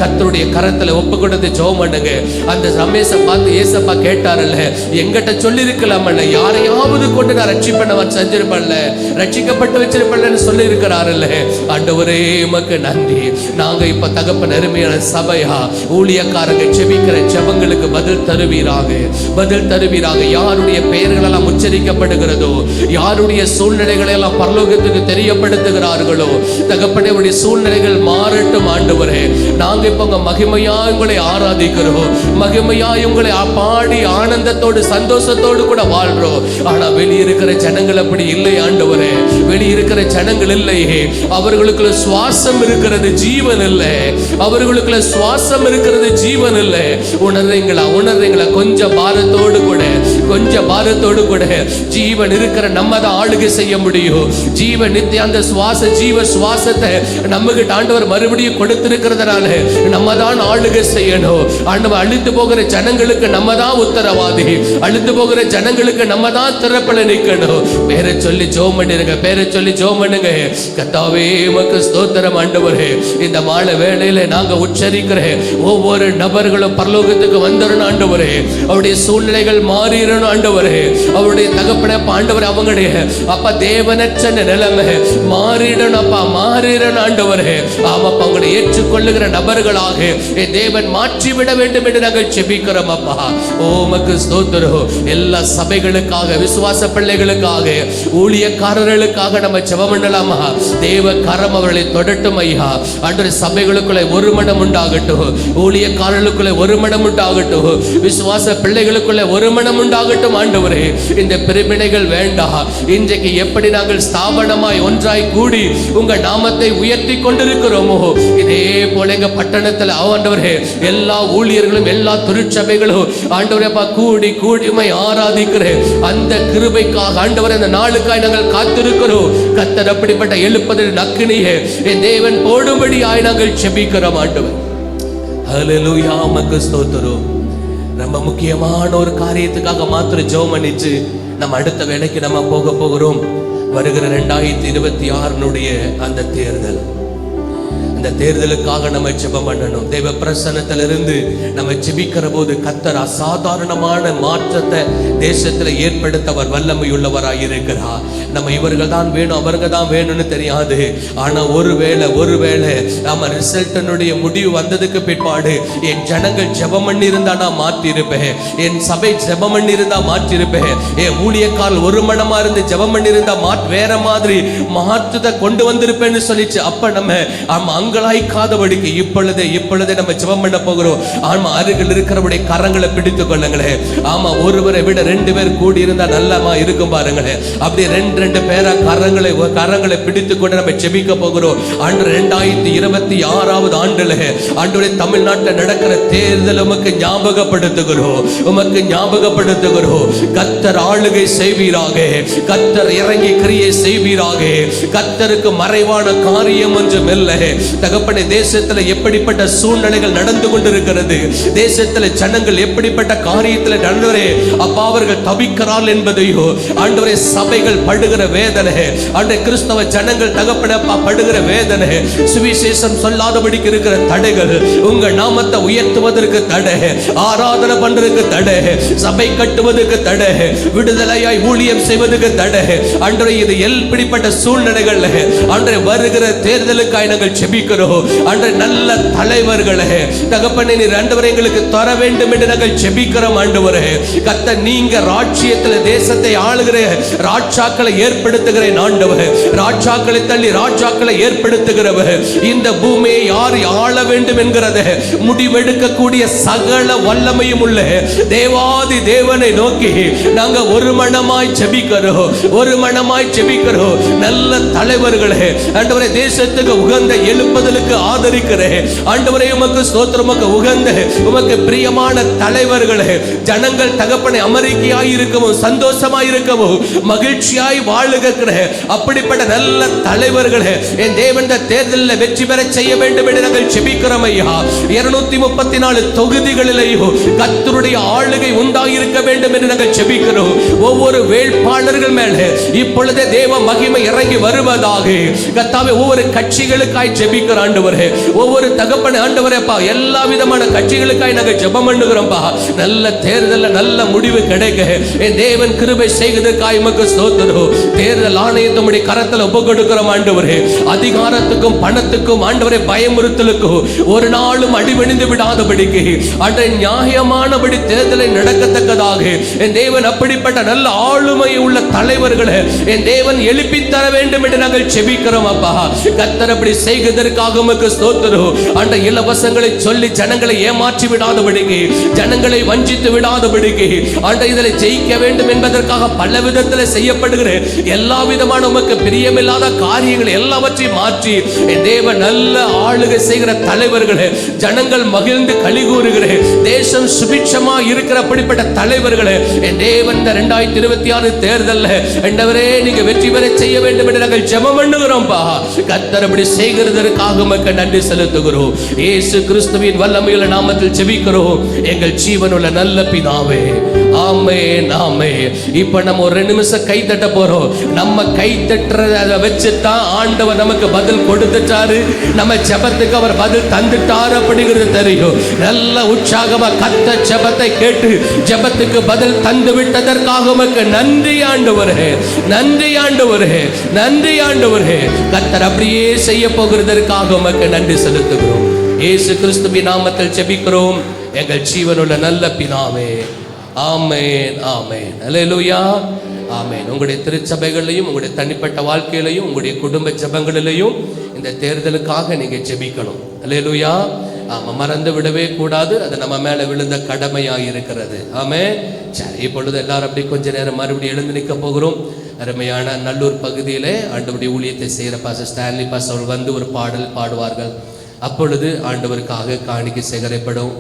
கர்த்தருடைய கரத்துல ஒப்பு கொடுத்து ஜெபம் பண்ணுங்க. அந்த ரமேஷை பார்த்து ஏசப்பா கேட்டாரல்ல, எங்கிட்ட சொல்லி இருக்கலாமல்ல, யாரையாவது கொண்டு நான் ரட்சிப்பண்ணவன் செஞ்சிருப்பேன்ல, ரட்சிக்கப்பட்டு வச்சிருப்பேன்னு சொல்லி இருக்கிறாரல்ல. ஆண்டவரே உமக்கு நன்றி. நாங்க இப்ப தகப்பன் அருமையான சபையா ஊழியக்காரங்க செபிக்கிற ஜெபங்களுக்கு பதில் தருவீராக. யாருடைய பெயர்கள் எல்லாம் உச்சரிக்கப்படுகிறதோ, யாருடைய சூழ்நிலைகளை எல்லாம் பரலோகத்துக்கு தெரியப்படுத்துகிறார்களோ தகப்பனே, உடைய சூழ்நிலைகள் மாறட்டும் ஆண்டவரே. நாங்க இப்ப உங்க மகிமையா உங்களை ஆராதிக்கிறோம், மகிமையா உங்களை பாடி ஆனந்தத்தோடு சந்தோஷத்தோடு கூட வாழ்றோம். ஆனா வெளியிருக்கிற ஜனங்கள் அப்படி இல்லை ஆண்டவரே. வெளியிருக்கிற ஜனங்கள் இல்லையே, அவர்களுக்குள்ள சுவாசம் இருக்கிறது, ஜீவன் இல்லை. அவர்களுக்குள்ள சுவாசம் இருக்கிறது, ஜீவன் இல்லை. உணர்றீங்களா? கொஞ்சம் பாரத்தோடு கூட ஜீவன் இருக்கிற நம்ம தான் ஆளுகை செய்ய முடியும். ஜீவன் நித்திய அந்த சுவாசத்தை நமக்கு ஆண்டவர் மறுபடியும் கொடுத்திருக்கிறதுனால நம்ம தான் ஆளுகை செய்யணும். ஆண்டவர் அழிந்து போகிற ஜனங்களுக்கு நம்ம தான் உத்தரவாதி, அழிந்து போகிற ஜனங்களுக்கு நம்ம தான் திறப்பல நிக்கணும். பேரை சொல்லி ஜெபம் பண்ணுங்க. கர்த்தாவே உமக்கு ஸ்தோத்திரம் ஆண்டவரே. இந்த மாலை வேளையில நாங்க உச்சரிக்கிற ஒவ்வொரு நபர்களும் பரலோகத்துக்கு வந்துடணும் ஆண்டவரே. அவருடைய சூழ்நிலைகள் மாறிடணும் ஆண்டவரே. அவருடைய தகப்பன ஆண்டவரே, அவங்களுடைய அப்பா தேவனற்ற நிலைமை மாறிடணும் ஆண்டவரே. ஆமாப்பா, அவங்களை ஏற்றுக்கொள்ளுகிற நபர்களாக தேவன் மாற்றிவிட வேண்டும் என்று நாங்கள் செபிக்கிறோம் அப்பா. உமக்கு ஸ்தோத்திரம். எல்லா சபைகளுக்காக, விசுவாச பிள்ளைகளுக்காக, ஊழியக்காரர்களுக்காக நம்ம ஜெபம் பண்ணலாமா? தேவ கரம் அவர்களை தொடட்டும் ஐயா. ஆண்டவரே, சபைகளுக்குள்ளே ஒரு மனம் உண்டாகட்டும், ஊழியக்காரர்களுக்குள்ளே ஒரு மனம் உண்டாகட்டும், விசுவாச பிள்ளைகளுக்குள்ளே ஒரு மனம் உண்டாகட்டும் ஆண்டவரே. இந்த பிரிவினைகள் வேண்டாம். இன்றைக்கு எப்படி நாங்கள் ஸ்தாபனமாய் ஒன்றாய் கூடி உங்க நாமத்தை உயர்த்தி கொண்டிருக்கிறோமோ, இதே போல எங்க பட்டணத்தில் ஆண்டவரே எல்லா ஊழியர்களும் எல்லா திருச்சபைகளும் ஆண்டவரே கூடி உம்மை ஆராதிக்கிற அந்த கிருபைக்காக ஆண்டவரே அந்த நாளுக்காய் நாங்கள் காத்திருக்கிறோம். கர்த்தர் அப்படிப்பட்ட எழுப்பதில் நக்கினியே என் தேவன் போடும்படியாய் நாங்கள் செபிக்கிறோம் ஆண்டவர். ஹல்லேலூயா, உமக்கு ஸ்தோத்திரம். ரொம்ப முக்கியமான ஒரு காரியத்துக்காக மாத்திரம் ஜெபம் பண்ணிச்சு நம்ம அடுத்த வேலைக்கு நம்ம போகிறோம். வருகிற 2026 அந்த தேர்தல், அந்த தேர்தலுக்காக நம்ம ஜெபம் பண்ணணும். தேவ பிரசன்னத்திலிருந்து நம்ம ஜெபிக்கிற போது கர்த்தர் அசாதாரணமான மாற்றத்தை தேசத்துல ஏற்படுத்த அவர் வல்லமை உள்ளவராய் இருக்கிறார். நம்ம இவர்கள் தான் வேணும் அவர்கள் தான் வேணும்னு தெரியாது. ஆனா ஒருவேளை நம்ம ரிசல்ட்டனுடைய முடிவு வந்ததுக்கு பிற்பாடு என் ஜனங்கள் ஜெபம் பண்ணி இருந்தா நான் மாற்றி இருப்பேன், என் சபை ஜெபம் பண்ணி இருந்தா மாற்றி இருப்பேன், என் ஊழியக்காரர் ஒரு மனமா இருந்து ஜெபம் பண்ணி இருந்தா வேற மாதிரி மாற்றத்தை கொண்டு வந்திருப்பேன்னு சொல்லிச்சு. அப்ப நம்ம அங்கலாய்க்காதபடிக்கு இப்பொழுதே நம்ம ஜெபம் பண்ண போகிறோம். ஆமா, அருகில் இருக்கிறவருடைய கரங்களை பிடித்துக் கொள்ளுங்களேன். ஆமா, ஒருவரை விட 2 பேர் கூடி இருந்தா நல்லமா இருக்கும் பாருங்களேன். அப்படி 2 பேரா கரங்களை பிடித்துக் கொண்டு நம்ம ஜெபிக்க போகிறோம். ஆண்டு 2026 ஆண்டுல ஆண்டுடைய தமிழ்நாட்டில் நடக்கிற தேர்தல் உமக்கு ஞாபகப்படுத்துகிறோம். கர்த்தர் ஆளுகை செய்வீராக, கர்த்தர் இறங்கி கிரியை செய்வீராக. கர்த்தருக்கு மறைவான காரியம் ஒன்றும் இல்லை. தகப்பனே, தேசத்துல எப்படிப்பட்ட சூழ்நிலைகள் நடந்து கொண்டிருக்கிறது, தேசத்துல ஜனங்கள் எப்படிப்பட்ட காரியத்துல ஆண்டவரே அப்பா அவர்கள் தவிக்கிறார்கள் என்பதையோ, ஆண்டவரே சபைகள் படுகிற வேதனை, ஆண்டவரே கிறிஸ்தவ ஜனங்கள் தகப்பனே அப்பா படுகிற வேதனை, சுவிசேஷம் சொல்லாதபடிக்கு இருக்கிற தடைகள், உங்க நாமத்தை உயர்த்துவதற்கு தடை, ஆராதனை பண்றதுக்கு தடை, சபை கட்டுவதற்கு தடை, விடுதலையாய் ஊழியம் செய்வதற்கு தடை. ஆண்டவரே இது எப்படிப்பட்ட சூழ்நிலைகள் ஆண்டவரே வருகிற தேர்தலுக்காய் நாங்கள் செபிக்கிறோம். ஜெபிக்கிறோம். ஆண்டவரே நல்ல தலைவர்களே தகப்பனே நீர் ஆண்டவரே எங்களுக்கு தர வேண்டும் என்று நாங்கள் ஜெபிக்கிறோம். ஆண்டவரே கர்த்தர் நீங்க ராஜ்யத்தில் தேசத்தை ஆளுகிற ராஜாக்களை ஏற்படுத்துகிறேன். ஆண்டவர் ராஜாக்களை தள்ளி ராஜாக்களை ஏற்படுத்துகிறவர். இந்த பூமியை யார் ஆள வேண்டும் என்கிறத முடிவெடுக்கக்கூடிய சகல வல்லமையும் உள்ள தேவாதி தேவனை நோக்கி நாங்க ஒரு மனமாய் ஜெபிக்கிறோம். ஒரு மனமாய் ஜெபிக்கிறோம். நல்ல தலைவர்களே ஆண்டவரே தேசத்துக்கு உகந்த எழுப்புதலுக்கு ஆதரிக்கிறேன். ஆண்டவரே உமக்கு ஸ்தோத்திரம். உமக்கு உகந்த உமக்கு பிரியமான தலைவர்களே ஜனங்கள் தகப்பனை அமெரிக்கையாய் இருக்கவும் சந்தோஷமாய் இருக்கவும் மகிழ்ச்சியாய் வாழுகிற அப்படிப்பட்ட நல்ல தலைவர்களே என் தேவன் தேர்தலில் வெற்றி பெற செய்ய வேண்டும் என்று நாங்கள் ஜெபிக்கிறோம். ஐயா 234 தொகுதிகளிலேயும் கர்த்தருடைய ஆளுகை உண்டாயிருக்க வேண்டும் என்று நாங்கள் ஜெபிக்கிறோம். ஒவ்வொரு வேட்பாளர்கள் மேலே இப்பொழுதே தேவ மகிமை இறங்கி வருவதாக கர்த்தாவே ஒவ்வொரு கட்சிகளுக்காய் ஜெபிக்கிற ஆண்டவரே ஒவ்வொரு தகப்பனை ஆண்டவரே எல்லா விதமான கட்சிகளுக்காய் நாங்கள் ஜெபம் பண்ணுகிறோம்பா. நல்ல தேர்தலில் நல்ல முடிவு கிடைக்க என் தேவன் கிருபை செய்வதற்காய் உமக்கு ஸ்தோத்திரம். தேர்தல் ஆணையத்தமுடைய கரத்தில் ஒப்பு கொடுக்கிறோம். ஆண்டவரே அதிகாரத்துக்கும் பணத்துக்கும் ஆண்டவரே பயமுறுத்தலுக்கும் ஒரு நாளும் அடிபணிந்து விடாதபடிக்கு ஆண்டவரே நியாயமானபடி தேர்தலை நடக்கத்தக்கதாக என் தேவன் அப்படிப்பட்ட நல்ல ஆளுமை உள்ள தலைவர்களை என் தேவன் எழுப்பி தர வேண்டும் என்று நாங்கள் ஜெபிக்கிறோம். அப்பா கர்த்தர் அப்படி செய்வதற்காக உமக்கு ஸ்தோத்திரம். ஆண்ட இலவசங்களை சொல்லி ஜனங்களை ஏமாற்றி விடாதபடிக்கு ஜனங்களை வஞ்சித்து விடாதபடிக்கு ஆண்ட இதில் ஜெயிக்க வேண்டும் என்பதற்காக பல விதத்தில் செய்யப்படுகிற எல்லா விதமான உமக்கு பிரியமில்லாத காரியங்களை எல்லாவற்றையும் மாற்றி என் தேவன் நல்ல ஆளுகை செய்கிற தலைவர்களே ஜனங்கள் மகிழ்ந்து களி கூறுகிற தேசம் சுபிட்சமா இருக்கிற அப்படிப்பட்ட தலைவர்களே என் தேவன் 2026 தேர்தலில் ஆண்டவரே நீங்க வெற்றி பெற செய்ய வேண்டும் என்று நாங்கள் ஜெபம் பண்ணுகிறோம். கர்த்தர் அப்படி செய்கிறதற்காக உமக்கு நன்றி செலுத்துகிறோம். இயேசு கிறிஸ்துவின் வல்லமையுள்ள நாமத்தில் ஜெபிக்கிறோம் எங்கள் ஜீவனுள்ள நல்ல பிதாவே. ஆமென் ஆமென். இப்ப நம்ம ஒரு 2 நிமிஷம் கை தட்ட போறோம். நம்ம கை தட்டுறத வச்சுதான் ஆண்டவர் நமக்கு பதில் கொடுத்துட்டாரு. நம்ம ஜெபத்துக்கு அவர் பதில் தந்துட்டாரு அப்படிங்கிறது தெரியும். நல்ல உற்சாகமா கத்த ஜெபத்தை கேட்டு ஜெபத்துக்கு பதில் தந்து விட்டதற்காக உமக்கு நன்றி ஆண்டவரே. நன்றி ஆண்டவரே. நன்றி ஆண்டவரே. கர்த்தர் அப்படியே செய்ய போகிறதற்காக உமக்கு நன்றி செலுத்துகிறோம். இயேசு கிறிஸ்துவின் நாமத்தில் ஜெபிக்கிறோம் எங்கள் ஜீவனுள்ள நல்ல பிதாவே. ஆமென் ஆமென். அல்லேலூயா. ஆமென். உங்களுடைய திருச்சபைகளிலையும் உங்களுடைய தனிப்பட்ட வாழ்க்கையிலையும் உங்களுடைய குடும்ப ஜெபங்களிலையும் இந்த தேர்தலுக்காக நீங்க ஜெபிக்கணும். அல்லேலூயா. ஆமா, மறந்து விடவே கூடாது. அது நம்ம மேல விழுந்த கடமையாக இருக்கிறது. ஆமென். சரி, இப்பொழுது எல்லாரும் அப்படி கொஞ்ச நேரம் மறுபடியும் எழுந்து நிற்க போகிறோம். அருமையான நல்லூர் பகுதியிலே ஆண்டவருடைய ஊழியத்தை செய்கிற பாஸ்டர் ஸ்டான்லி பாஸ்டர் வந்து ஒரு பாடல் பாடுவார்கள். அப்பொழுது ஆண்டவருக்காக காணிக்கை சேகரிக்கப்படும்.